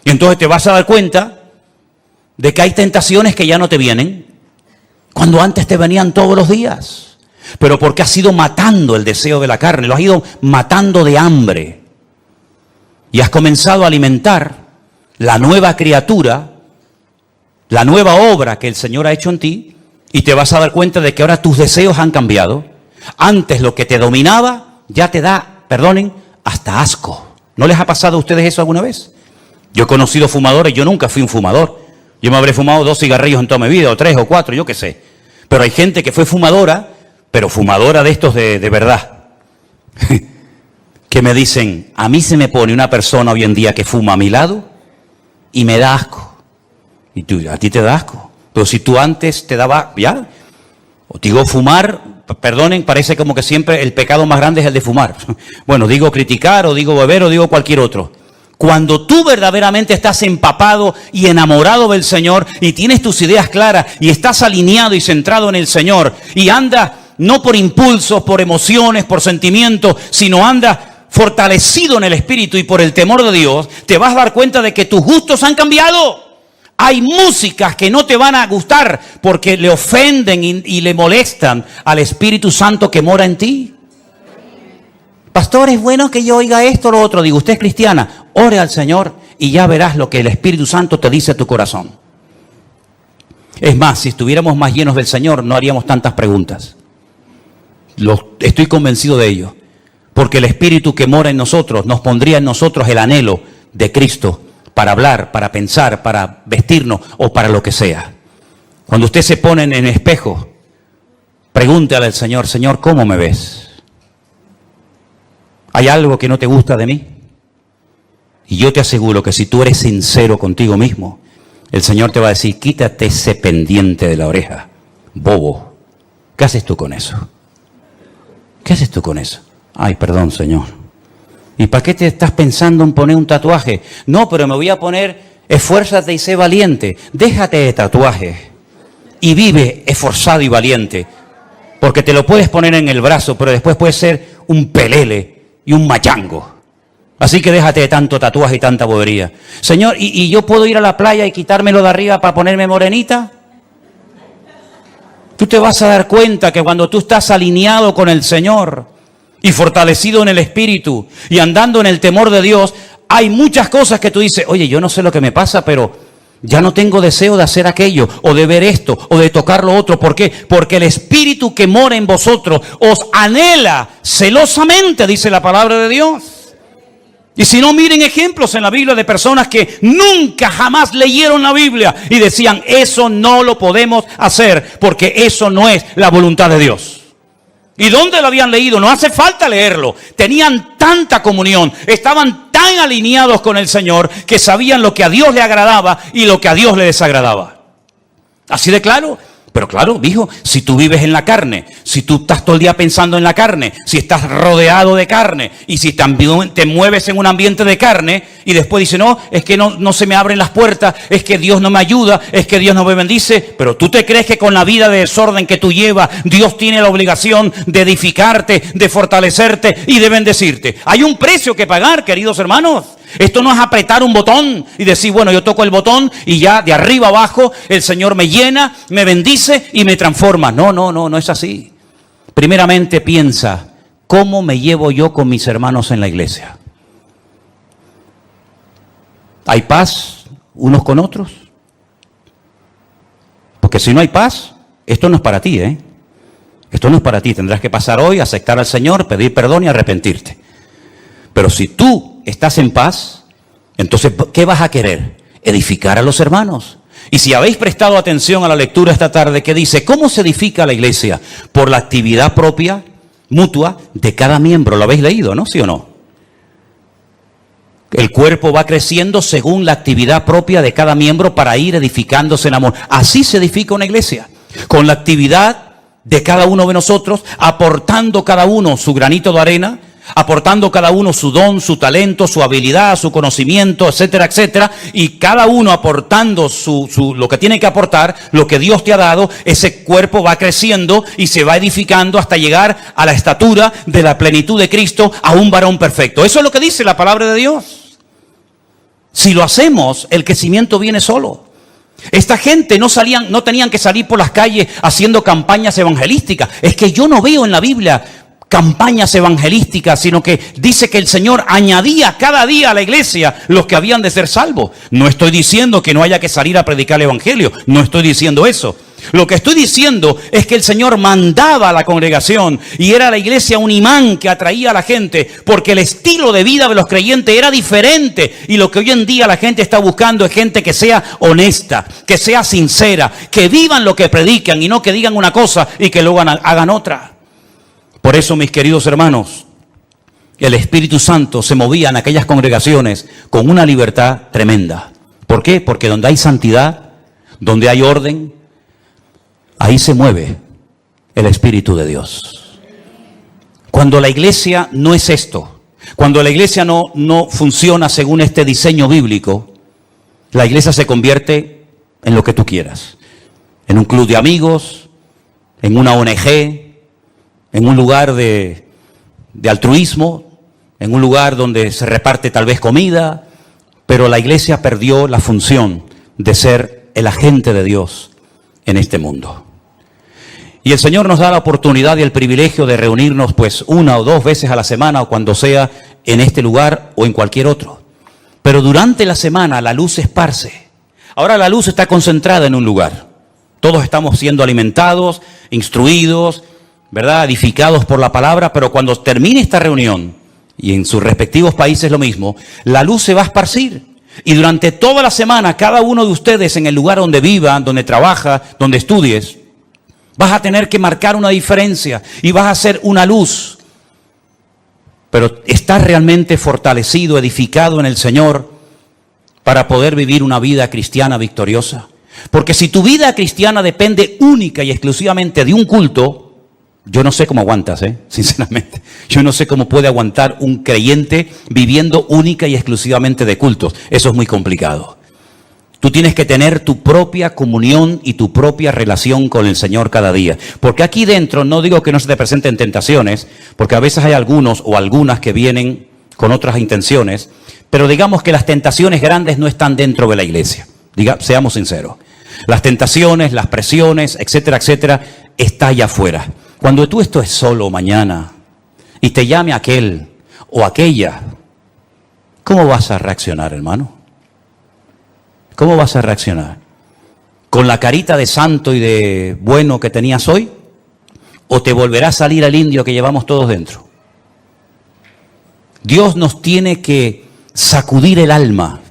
Y entonces te vas a dar cuenta de que hay tentaciones que ya no te vienen, cuando antes te venían todos los días. Pero porque has ido matando el deseo de la carne, lo has ido matando de hambre. Y has comenzado a alimentar la nueva criatura, la nueva obra que el Señor ha hecho en ti, y te vas a dar cuenta de que ahora tus deseos han cambiado. Antes lo que te dominaba ya te da, perdonen, hasta asco. ¿No les ha pasado a ustedes eso alguna vez? Yo he conocido fumadores, yo nunca fui un fumador. Yo me habré fumado 2 cigarrillos en toda mi vida, o 3 o 4, yo qué sé. Pero hay gente que fue fumadora, pero fumadora de estos de verdad. Que me dicen: a mí se me pone una persona hoy en día que fuma a mi lado y me da asco. Y tú, a ti te da asco. Pero si tú antes te daba, ya, o digo fumar, perdonen, parece como que siempre el pecado más grande es el de fumar. Bueno, digo criticar, o digo beber, o digo cualquier otro. Cuando tú verdaderamente estás empapado y enamorado del Señor y tienes tus ideas claras y estás alineado y centrado en el Señor y andas no por impulsos, por emociones, por sentimientos, sino andas fortalecido en el Espíritu y por el temor de Dios, te vas a dar cuenta de que tus gustos han cambiado. Hay músicas que no te van a gustar porque le ofenden y le molestan al Espíritu Santo que mora en ti. Pastor, es bueno que yo oiga esto o lo otro. Digo, usted es cristiana, ore al Señor y ya verás lo que el Espíritu Santo te dice a tu corazón. Es más, si estuviéramos más llenos del Señor, no haríamos tantas preguntas. Estoy convencido de ello. Porque el Espíritu que mora en nosotros nos pondría en nosotros el anhelo de Cristo para hablar, para pensar, para vestirnos o para lo que sea. Cuando usted se pone en el espejo, pregúntale al Señor, Señor, ¿cómo me ves? ¿Hay algo que no te gusta de mí? Y yo te aseguro que si tú eres sincero contigo mismo, el Señor te va a decir, quítate ese pendiente de la oreja, bobo. ¿Qué haces tú con eso? ¿Qué haces tú con eso? Ay, perdón, Señor. ¿Y para qué te estás pensando en poner un tatuaje? No, pero me voy a poner, esfuérzate y sé valiente. Déjate de tatuaje y vive esforzado y valiente. Porque te lo puedes poner en el brazo, pero después puedes ser un pelele y un machango. Así que déjate de tanto tatuaje y tanta bobería. Señor, ¿y yo puedo ir a la playa y quitármelo de arriba para ponerme morenita? Tú te vas a dar cuenta que cuando tú estás alineado con el Señor y fortalecido en el Espíritu y andando en el temor de Dios, hay muchas cosas que tú dices, oye, yo no sé lo que me pasa, pero ya no tengo deseo de hacer aquello, o de ver esto, o de tocar lo otro. ¿Por qué? Porque el Espíritu que mora en vosotros os anhela celosamente, dice la palabra de Dios. Y si no, miren ejemplos en la Biblia de personas que nunca jamás leyeron la Biblia y decían, eso no lo podemos hacer, porque eso no es la voluntad de Dios. ¿Y dónde lo habían leído? No hace falta leerlo. Tenían tanta comunión, estaban tan alineados con el Señor que sabían lo que a Dios le agradaba y lo que a Dios le desagradaba. Así de claro. Pero claro, hijo, si tú vives en la carne, si tú estás todo el día pensando en la carne, si estás rodeado de carne y si también te mueves en un ambiente de carne y después dices, no, es que no se me abren las puertas, es que Dios no me ayuda, es que Dios no me bendice, pero tú te crees que con la vida de desorden que tú llevas, Dios tiene la obligación de edificarte, de fortalecerte y de bendecirte. Hay un precio que pagar, queridos hermanos. Esto no es apretar un botón y decir, bueno, yo toco el botón y ya de arriba abajo el Señor me llena, me bendice y me transforma. No es así. Primeramente piensa, ¿cómo me llevo yo con mis hermanos en la iglesia? ¿Hay paz unos con otros? Porque si no hay paz, esto no es para ti, ¿eh? Esto no es para ti. Tendrás que pasar hoy, aceptar al Señor, pedir perdón y arrepentirte. Pero si tú estás en paz, entonces, ¿qué vas a querer? Edificar a los hermanos. Y si habéis prestado atención a la lectura esta tarde que dice, ¿cómo se edifica la iglesia? Por la actividad propia, mutua, de cada miembro. ¿Lo habéis leído, no? ¿Sí o no? El cuerpo va creciendo según la actividad propia de cada miembro para ir edificándose en amor. Así se edifica una iglesia. Con la actividad de cada uno de nosotros, aportando cada uno su granito de arena, aportando cada uno su don, su talento, su habilidad, su conocimiento, etcétera, etcétera, y cada uno aportando lo que tiene que aportar, lo que Dios te ha dado, ese cuerpo va creciendo y se va edificando hasta llegar a la estatura de la plenitud de Cristo, a un varón perfecto. Eso es lo que dice la palabra de Dios. Si lo hacemos, el crecimiento viene solo. Esta gente no tenían que salir por las calles haciendo campañas evangelísticas. Es que yo no veo en la Biblia campañas evangelísticas, sino que dice que el Señor añadía cada día a la iglesia los que habían de ser salvos. No estoy diciendo que no haya que salir a predicar el evangelio, no estoy diciendo eso. Lo que estoy diciendo es que el Señor mandaba a la congregación y era la iglesia un imán que atraía a la gente, porque el estilo de vida de los creyentes era diferente, y lo que hoy en día la gente está buscando es gente que sea honesta, que sea sincera, que vivan lo que predican y no que digan una cosa y que luego hagan otra. Por eso, mis queridos hermanos, el Espíritu Santo se movía en aquellas congregaciones con una libertad tremenda. ¿Por qué? Porque donde hay santidad, donde hay orden, ahí se mueve el Espíritu de Dios. Cuando la iglesia no es esto, cuando la iglesia no funciona según este diseño bíblico, la iglesia se convierte en lo que tú quieras. En un club de amigos, en una ONG, en un lugar de altruismo, en un lugar donde se reparte tal vez comida, pero la iglesia perdió la función de ser el agente de Dios en este mundo. Y el Señor nos da la oportunidad y el privilegio de reunirnos pues 1 o 2 veces a la semana o cuando sea en este lugar o en cualquier otro. Pero durante la semana la luz se esparce. Ahora la luz está concentrada en un lugar. Todos estamos siendo alimentados, instruidos, ¿verdad? Edificados por la palabra, pero cuando termine esta reunión, y en sus respectivos países lo mismo, la luz se va a esparcir. Y durante toda la semana, cada uno de ustedes en el lugar donde viva, donde trabaja, donde estudies, vas a tener que marcar una diferencia y vas a ser una luz. Pero estás realmente fortalecido, edificado en el Señor para poder vivir una vida cristiana victoriosa. Porque si tu vida cristiana depende única y exclusivamente de un culto, yo no sé cómo aguantas, sinceramente. Yo no sé cómo puede aguantar un creyente viviendo única y exclusivamente de cultos. Eso es muy complicado. Tú tienes que tener tu propia comunión y tu propia relación con el Señor cada día. Porque aquí dentro, no digo que no se te presenten tentaciones, porque a veces hay algunos o algunas que vienen con otras intenciones, pero digamos que las tentaciones grandes no están dentro de la iglesia. Seamos sinceros. Las tentaciones, las presiones, etcétera, etcétera, está allá afuera. Cuando tú estés solo mañana y te llame aquel o aquella, ¿cómo vas a reaccionar, hermano? ¿Cómo vas a reaccionar? ¿Con la carita de santo y de bueno que tenías hoy? ¿O te volverá a salir el indio que llevamos todos dentro? Dios nos tiene que sacudir el alma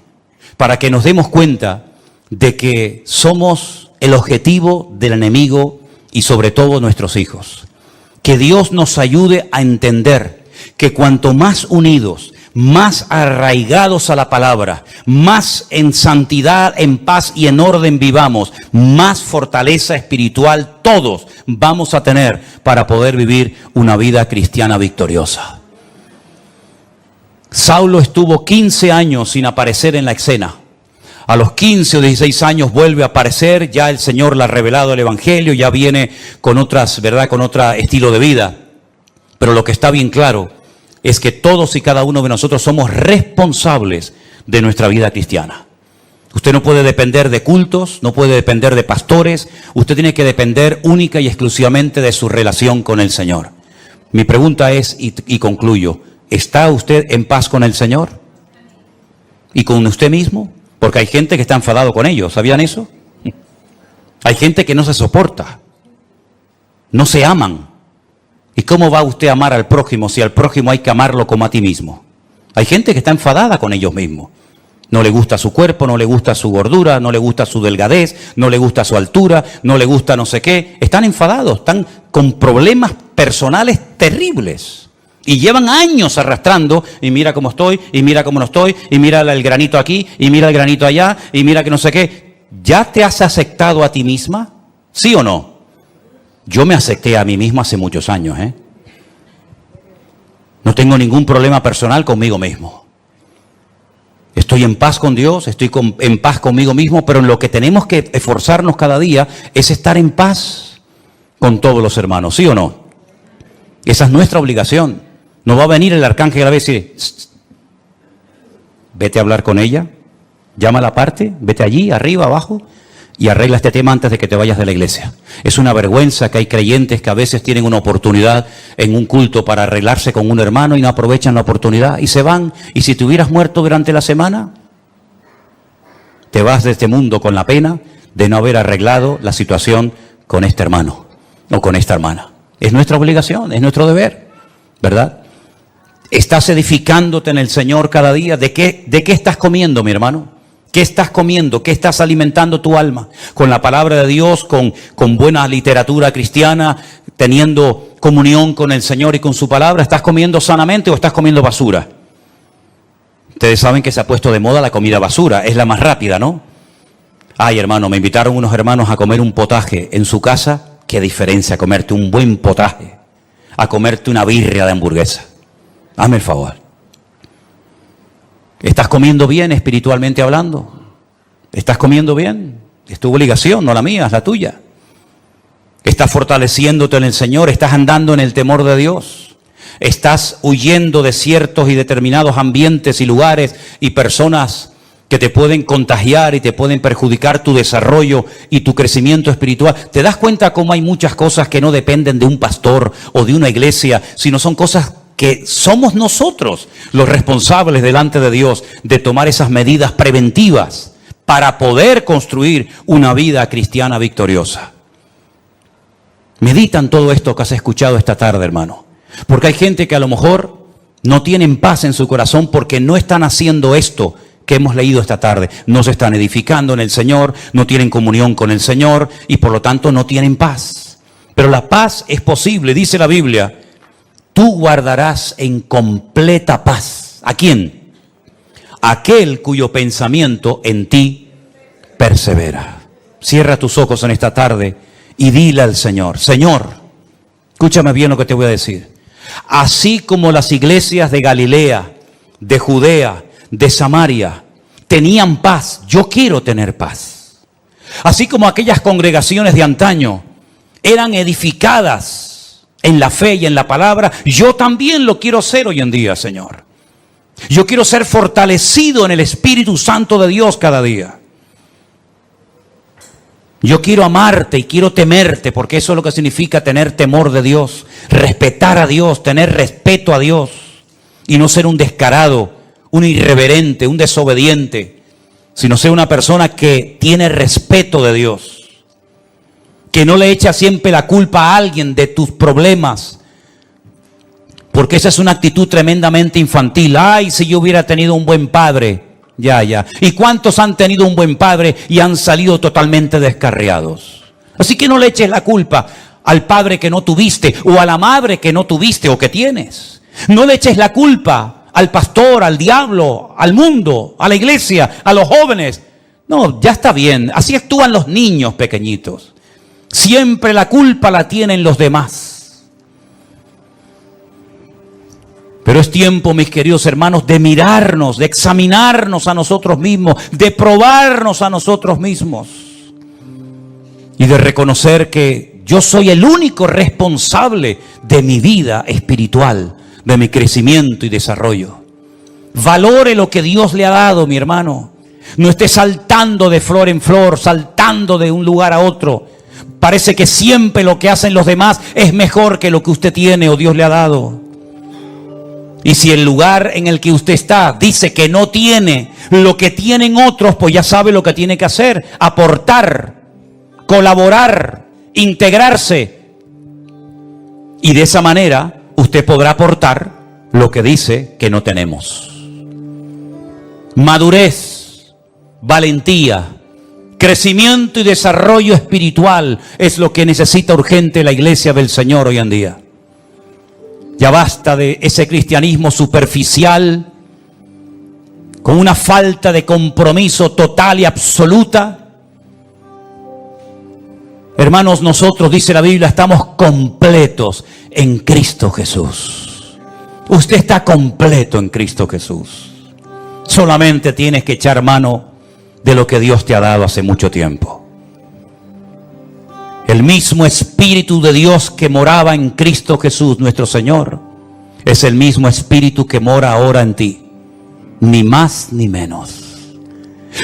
para que nos demos cuenta de que somos el objetivo del enemigo y sobre todo nuestros hijos. Que Dios nos ayude a entender que cuanto más unidos, más arraigados a la palabra, más en santidad, en paz y en orden vivamos, más fortaleza espiritual todos vamos a tener para poder vivir una vida cristiana victoriosa. Saulo estuvo 15 años sin aparecer en la escena. A los 15 o 16 años vuelve a aparecer, ya el Señor le ha revelado el Evangelio, ya viene con otras, ¿verdad?, con otro estilo de vida. Pero lo que está bien claro es que todos y cada uno de nosotros somos responsables de nuestra vida cristiana. Usted no puede depender de cultos, no puede depender de pastores, usted tiene que depender única y exclusivamente de su relación con el Señor. Mi pregunta es, y concluyo, ¿está usted en paz con el Señor? ¿Y con usted mismo? Porque hay gente que está enfadado con ellos, ¿sabían eso? Hay gente que no se soporta, no se aman. ¿Y cómo va usted a amar al prójimo si al prójimo hay que amarlo como a ti mismo? Hay gente que está enfadada con ellos mismos. No le gusta su cuerpo, no le gusta su gordura, no le gusta su delgadez, no le gusta su altura, no le gusta no sé qué. Están enfadados, están con problemas personales terribles. Y llevan años arrastrando, y mira cómo estoy, y mira cómo no estoy, y mira el granito aquí, y mira el granito allá, y mira que no sé qué. ¿Ya te has aceptado a ti misma? ¿Sí o no? Yo me acepté a mí mismo hace muchos años, No tengo ningún problema personal conmigo mismo. Estoy en paz con Dios, estoy en paz conmigo mismo, pero en lo que tenemos que esforzarnos cada día es estar en paz con todos los hermanos, ¿sí o no? Esa es nuestra obligación. No va a venir el arcángel a decir, vete a hablar con ella, llámala aparte, vete allí, arriba, abajo, y arregla este tema antes de que te vayas de la iglesia. Es una vergüenza que hay creyentes que a veces tienen una oportunidad en un culto para arreglarse con un hermano y no aprovechan la oportunidad y se van. Y si te hubieras muerto durante la semana, te vas de este mundo con la pena de no haber arreglado la situación con este hermano o con esta hermana. Es nuestra obligación, es nuestro deber, ¿verdad? ¿Estás edificándote en el Señor cada día? ¿De qué estás comiendo, mi hermano? ¿Qué estás comiendo? ¿Qué estás alimentando tu alma? ¿Con la palabra de Dios, con buena literatura cristiana, teniendo comunión con el Señor y con su palabra? ¿Estás comiendo sanamente o estás comiendo basura? Ustedes saben que se ha puesto de moda la comida basura, es la más rápida, ¿no? Ay, hermano, me invitaron unos hermanos a comer un potaje en su casa. Qué diferencia comerte un buen potaje a comerte una birria de hamburguesa. Hazme el favor. ¿Estás comiendo bien espiritualmente hablando? ¿Estás comiendo bien? Es tu obligación, no la mía, es la tuya. ¿Estás fortaleciéndote en el Señor? ¿Estás andando en el temor de Dios? ¿Estás huyendo de ciertos y determinados ambientes y lugares y personas que te pueden contagiar y te pueden perjudicar tu desarrollo y tu crecimiento espiritual? ¿Te das cuenta cómo hay muchas cosas que no dependen de un pastor o de una iglesia, sino son cosas que somos nosotros los responsables delante de Dios de tomar esas medidas preventivas para poder construir una vida cristiana victoriosa? Medita en todo esto que has escuchado esta tarde, hermano. Porque hay gente que a lo mejor no tienen paz en su corazón porque no están haciendo esto que hemos leído esta tarde. No se están edificando en el Señor, no tienen comunión con el Señor y por lo tanto no tienen paz. Pero la paz es posible, dice la Biblia. Tú guardarás en completa paz. ¿A quién? Aquel cuyo pensamiento en ti persevera. Cierra tus ojos en esta tarde y dile al Señor: Señor, escúchame bien lo que te voy a decir. Así como las iglesias de Galilea, de Judea, de Samaria tenían paz, yo quiero tener paz. Así como aquellas congregaciones de antaño eran edificadas en la fe y en la palabra, yo también lo quiero ser hoy en día, Señor. Yo quiero ser fortalecido en el Espíritu Santo de Dios cada día. Yo quiero amarte y quiero temerte, porque eso es lo que significa tener temor de Dios, respetar a Dios, tener respeto a Dios y no ser un descarado, un irreverente, un desobediente, sino ser una persona que tiene respeto de Dios, que no le echa siempre la culpa a alguien de tus problemas, porque esa es una actitud tremendamente infantil. Ay, si yo hubiera tenido un buen padre. Ya. ¿Y cuántos han tenido un buen padre y han salido totalmente descarriados? Así que no le eches la culpa al padre que no tuviste o a la madre que no tuviste o que tienes. No le eches la culpa al pastor, al diablo, al mundo, a la iglesia, a los jóvenes. No, ya está bien. Así actúan los niños pequeñitos. Siempre la culpa la tienen los demás. Pero es tiempo, mis queridos hermanos, de mirarnos, de examinarnos a nosotros mismos, de probarnos a nosotros mismos y de reconocer que yo soy el único responsable de mi vida espiritual, de mi crecimiento y desarrollo. Valore lo que Dios le ha dado, mi hermano. No esté saltando de flor en flor, saltando de un lugar a otro. Parece que siempre lo que hacen los demás es mejor que lo que usted tiene o Dios le ha dado. Y si el lugar en el que usted está dice que no tiene lo que tienen otros, pues ya sabe lo que tiene que hacer: aportar, colaborar, integrarse. Y de esa manera usted podrá aportar lo que dice que no tenemos. Madurez, valentía, crecimiento y desarrollo espiritual es lo que necesita urgente la iglesia del Señor hoy en día. Ya basta de ese cristianismo superficial, con una falta de compromiso total y absoluta. Hermanos, nosotros, dice la Biblia, estamos completos en Cristo Jesús. Usted está completo en Cristo Jesús. Solamente tienes que echar mano de lo que Dios te ha dado hace mucho tiempo. El mismo Espíritu de Dios que moraba en Cristo Jesús, nuestro Señor, es el mismo Espíritu que mora ahora en ti. Ni más ni menos.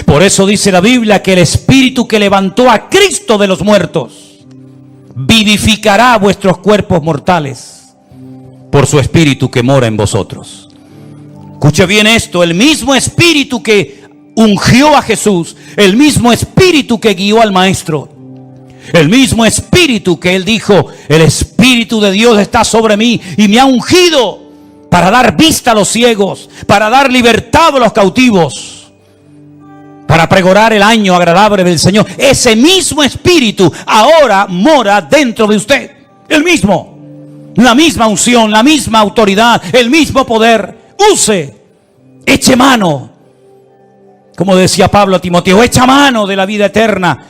Por eso dice la Biblia que el Espíritu que levantó a Cristo de los muertos vivificará vuestros cuerpos mortales por su Espíritu que mora en vosotros. Escuche bien esto: el mismo Espíritu que ungió a Jesús, el mismo Espíritu que guió al Maestro, el mismo Espíritu que Él dijo: el Espíritu de Dios está sobre mí y me ha ungido para dar vista a los ciegos, para dar libertad a los cautivos, para pregonar el año agradable del Señor. Ese mismo Espíritu ahora mora dentro de usted. El mismo, la misma unción, la misma autoridad, el mismo poder. Use, eche mano Como decía Pablo a Timoteo, echa mano de la vida eterna.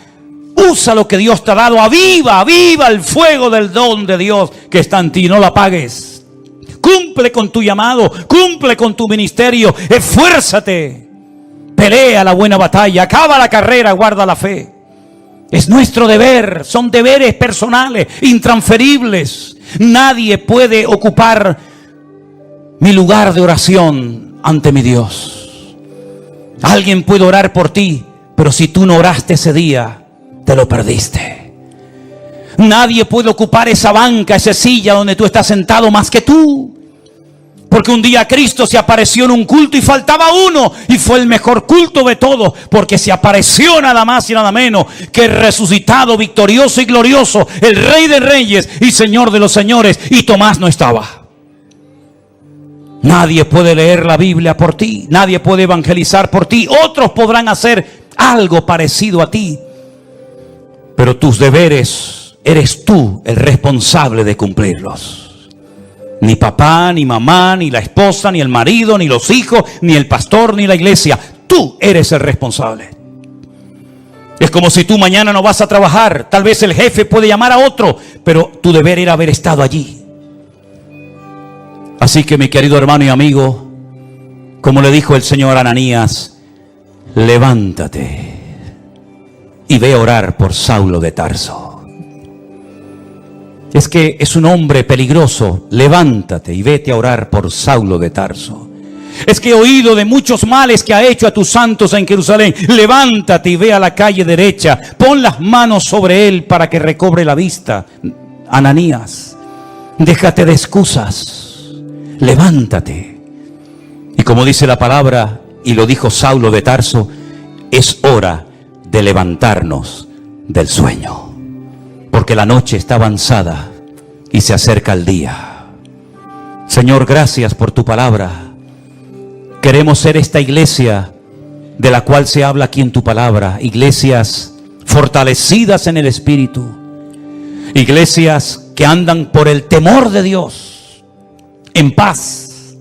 Usa lo que Dios te ha dado. Aviva el fuego del don de Dios que está en ti. No lo apagues. Cumple con tu llamado. Cumple con tu ministerio. Esfuérzate. Pelea la buena batalla. Acaba la carrera. Guarda la fe. Es nuestro deber. Son deberes personales, intransferibles. Nadie puede ocupar mi lugar de oración ante mi Dios. Alguien puede orar por ti, pero si tú no oraste ese día, te lo perdiste. Nadie puede ocupar esa banca, esa silla donde tú estás sentado más que tú. Porque un día Cristo se apareció en un culto y faltaba uno, y fue el mejor culto de todos, porque se apareció nada más y nada menos que el resucitado, victorioso y glorioso, el Rey de Reyes y Señor de los Señores, y Tomás no estaba. Nadie puede leer la Biblia por ti. Nadie puede evangelizar por ti. Otros podrán hacer algo parecido a ti. Pero tus deberes, eres tú el responsable de cumplirlos. Ni papá, ni mamá, ni la esposa, ni el marido, ni los hijos, ni el pastor, ni la iglesia. Tú eres el responsable. Es como si tú mañana no vas a trabajar. Tal vez el jefe puede llamar a otro, pero tu deber era haber estado allí. Así que, mi querido hermano y amigo, como le dijo el Señor a Ananías, levántate y ve a orar por Saulo de Tarso. Es que es un hombre peligroso. Levántate y vete a orar por Saulo de Tarso. Es que he oído de muchos males que ha hecho a tus santos en Jerusalén. Levántate y ve a la calle derecha. Pon las manos sobre él para que recobre la vista. Ananías, déjate de excusas. Levántate. Y como dice la palabra, y lo dijo Saulo de Tarso, es hora de levantarnos del sueño, porque la noche está avanzada y se acerca el día. Señor, gracias por tu palabra. Queremos ser esta iglesia de la cual se habla aquí en tu palabra. Iglesias fortalecidas en el Espíritu. Iglesias que andan por el temor de Dios. En paz,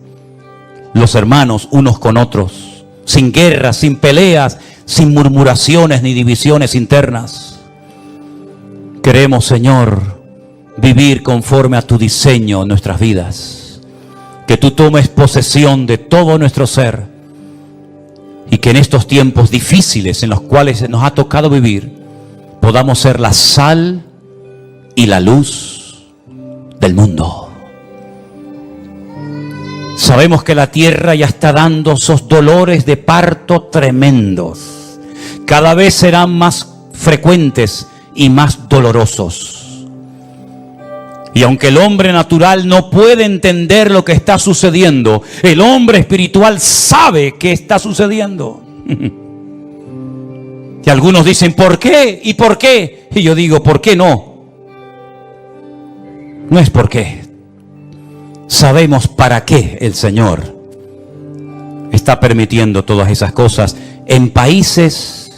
los hermanos unos con otros, sin guerras, sin peleas, sin murmuraciones ni divisiones internas. Queremos, Señor, vivir conforme a tu diseño en nuestras vidas. Que tú tomes posesión de todo nuestro ser y que en estos tiempos difíciles en los cuales nos ha tocado vivir, podamos ser la sal y la luz del mundo. Sabemos que la tierra ya está dando esos dolores de parto tremendos. Cada vez serán más frecuentes y más dolorosos. Y aunque el hombre natural no puede entender lo que está sucediendo, el hombre espiritual sabe qué está sucediendo. Y algunos dicen, ¿por qué? ¿Y por qué? Y yo digo, ¿por qué no? No es por qué. Sabemos para qué el Señor está permitiendo todas esas cosas en países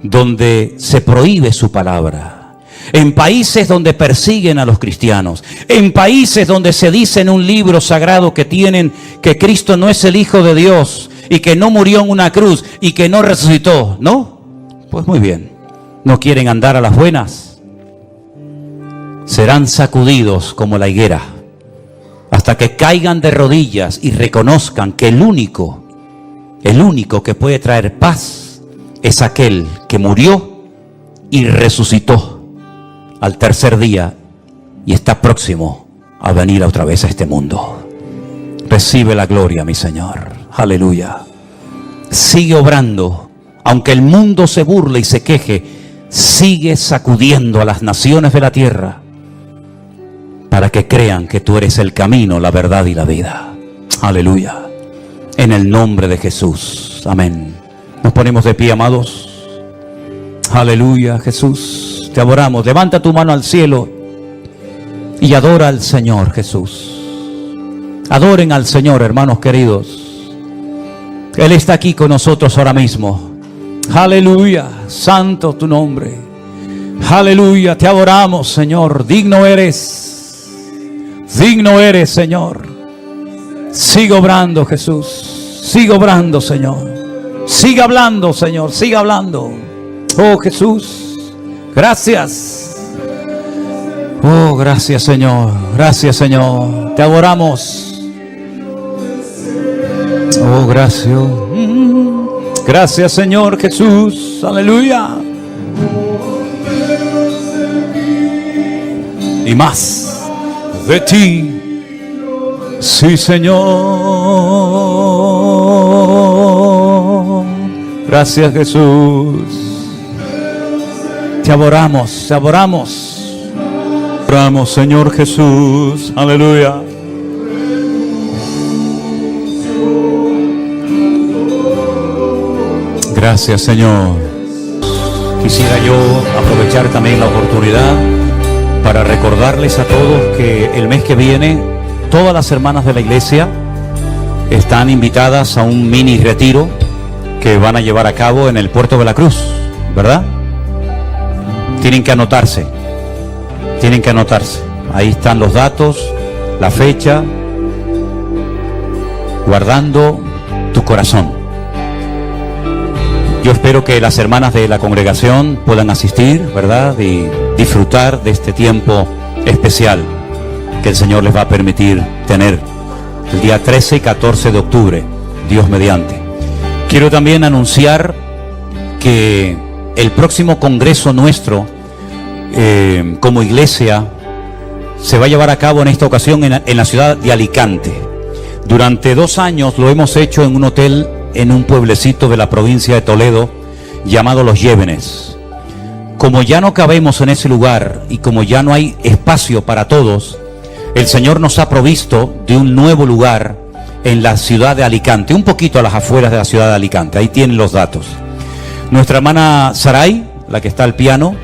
donde se prohíbe su palabra, en países donde persiguen a los cristianos, en países donde se dice en un libro sagrado que tienen que Cristo no es el Hijo de Dios y que no murió en una cruz y que no resucitó, ¿no? Pues muy bien, no quieren andar a las buenas, serán sacudidos como la higuera, hasta que caigan de rodillas y reconozcan que el único que puede traer paz es aquel que murió y resucitó al tercer día y está próximo a venir otra vez a este mundo. Recibe la gloria, mi Señor. Aleluya. Sigue obrando, aunque el mundo se burle y se queje, sigue sacudiendo a las naciones de la tierra, para que crean que tú eres el camino, la verdad y la vida. Aleluya. En el nombre de Jesús. Amén. Nos ponemos de pie, amados. Aleluya, Jesús. Te adoramos. Levanta tu mano al cielo y adora al Señor, Jesús. Adoren al Señor, hermanos queridos. Él está aquí con nosotros ahora mismo. Aleluya. Santo tu nombre. Aleluya. Te adoramos, Señor. Digno eres. Digno eres, Señor. Sigue obrando, Jesús. Sigue obrando, Señor. Siga hablando, Señor, siga hablando. Oh, Jesús, gracias. Oh, gracias, Señor. Gracias, Señor. Te adoramos. Oh, gracias. Gracias, Señor Jesús. Aleluya. Y más de ti. Sí, Señor. Gracias, Jesús. Te adoramos, te adoramos. Oramos, Señor Jesús. Aleluya. Gracias, Señor. Quisiera yo aprovechar también la oportunidad para recordarles a todos que el mes que viene todas las hermanas de la iglesia están invitadas a un mini retiro que van a llevar a cabo en el puerto de la Cruz, ¿verdad? Tienen que anotarse. Tienen que anotarse. Ahí están los datos, la fecha, guardando tu corazón. Yo espero que las hermanas de la congregación puedan asistir, ¿verdad? Y disfrutar de este tiempo especial que el Señor les va a permitir tener el día 13 y 14 de octubre, Dios mediante. Quiero también anunciar que el próximo congreso nuestro como iglesia se va a llevar a cabo en esta ocasión en la ciudad de Alicante. Durante 2 años lo hemos hecho en un hotel en un pueblecito de la provincia de Toledo llamado Los Llévenes. Como ya no cabemos en ese lugar y como ya no hay espacio para todos, el Señor nos ha provisto de un nuevo lugar en la ciudad de Alicante, un poquito a las afueras de la ciudad de Alicante. Ahí tienen los datos. Nuestra hermana Saray, la que está al piano,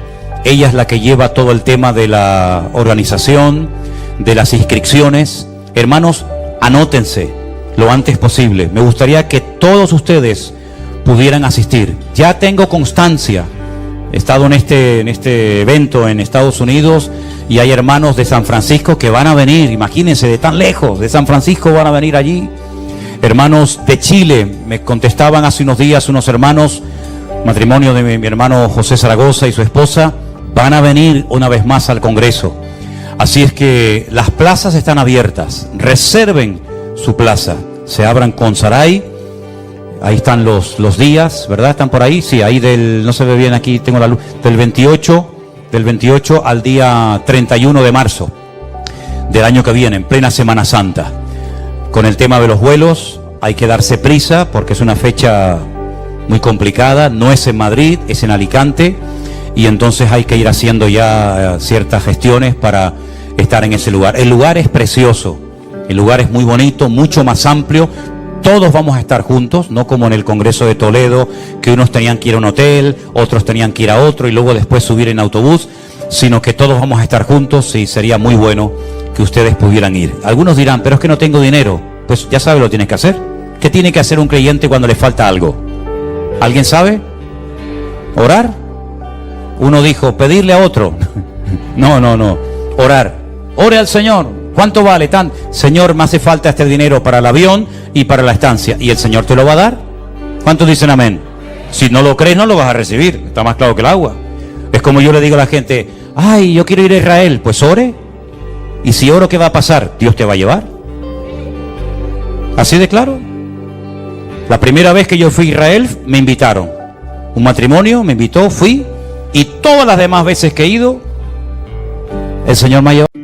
ella es la que lleva todo el tema de la organización, de las inscripciones. Hermanos, anótense lo antes posible. Me gustaría que todos ustedes pudieran asistir. Ya tengo constancia. He estado en este evento en Estados Unidos y hay hermanos de San Francisco que van a venir. Imagínense, de tan lejos, de San Francisco van a venir allí. Hermanos de Chile, me contestaban hace unos días unos hermanos, matrimonio de mi hermano José Zaragoza y su esposa, van a venir una vez más al Congreso. Así es que las plazas están abiertas. Reserven su plaza. Se abran con Saray. Ahí están los días, ¿verdad? ¿Están por ahí? Sí, ahí no se ve bien aquí, tengo la luz. Del 28 al día 31 de marzo del año que viene, en plena Semana Santa. Con el tema de los vuelos hay que darse prisa porque es una fecha muy complicada. No es en Madrid, es en Alicante. Y entonces hay que ir haciendo ya ciertas gestiones para estar en ese lugar. El lugar es precioso, el lugar es muy bonito, mucho más amplio. Todos vamos a estar juntos, no como en el Congreso de Toledo, que unos tenían que ir a un hotel, otros tenían que ir a otro y luego después subir en autobús, sino que todos vamos a estar juntos y sería muy bueno que ustedes pudieran ir. Algunos dirán, pero es que no tengo dinero. Pues ya sabe lo que tienes que hacer. ¿Qué tiene que hacer un creyente cuando le falta algo? ¿Alguien sabe? ¿Orar? Uno dijo, pedirle a otro. No. Orar. Ore al Señor. ¿Cuánto vale? Señor, me hace falta este dinero para el avión y para la estancia. ¿Y el Señor te lo va a dar? ¿Cuántos dicen amén? Si no lo crees, no lo vas a recibir. Está más claro que el agua. Es como yo le digo a la gente, ay, yo quiero ir a Israel. Pues ore. Y si oro, ¿qué va a pasar? Dios te va a llevar. Así de claro. La primera vez que yo fui a Israel, me invitaron. Un matrimonio me invitó, fui. Y todas las demás veces que he ido, el Señor me ha llevado.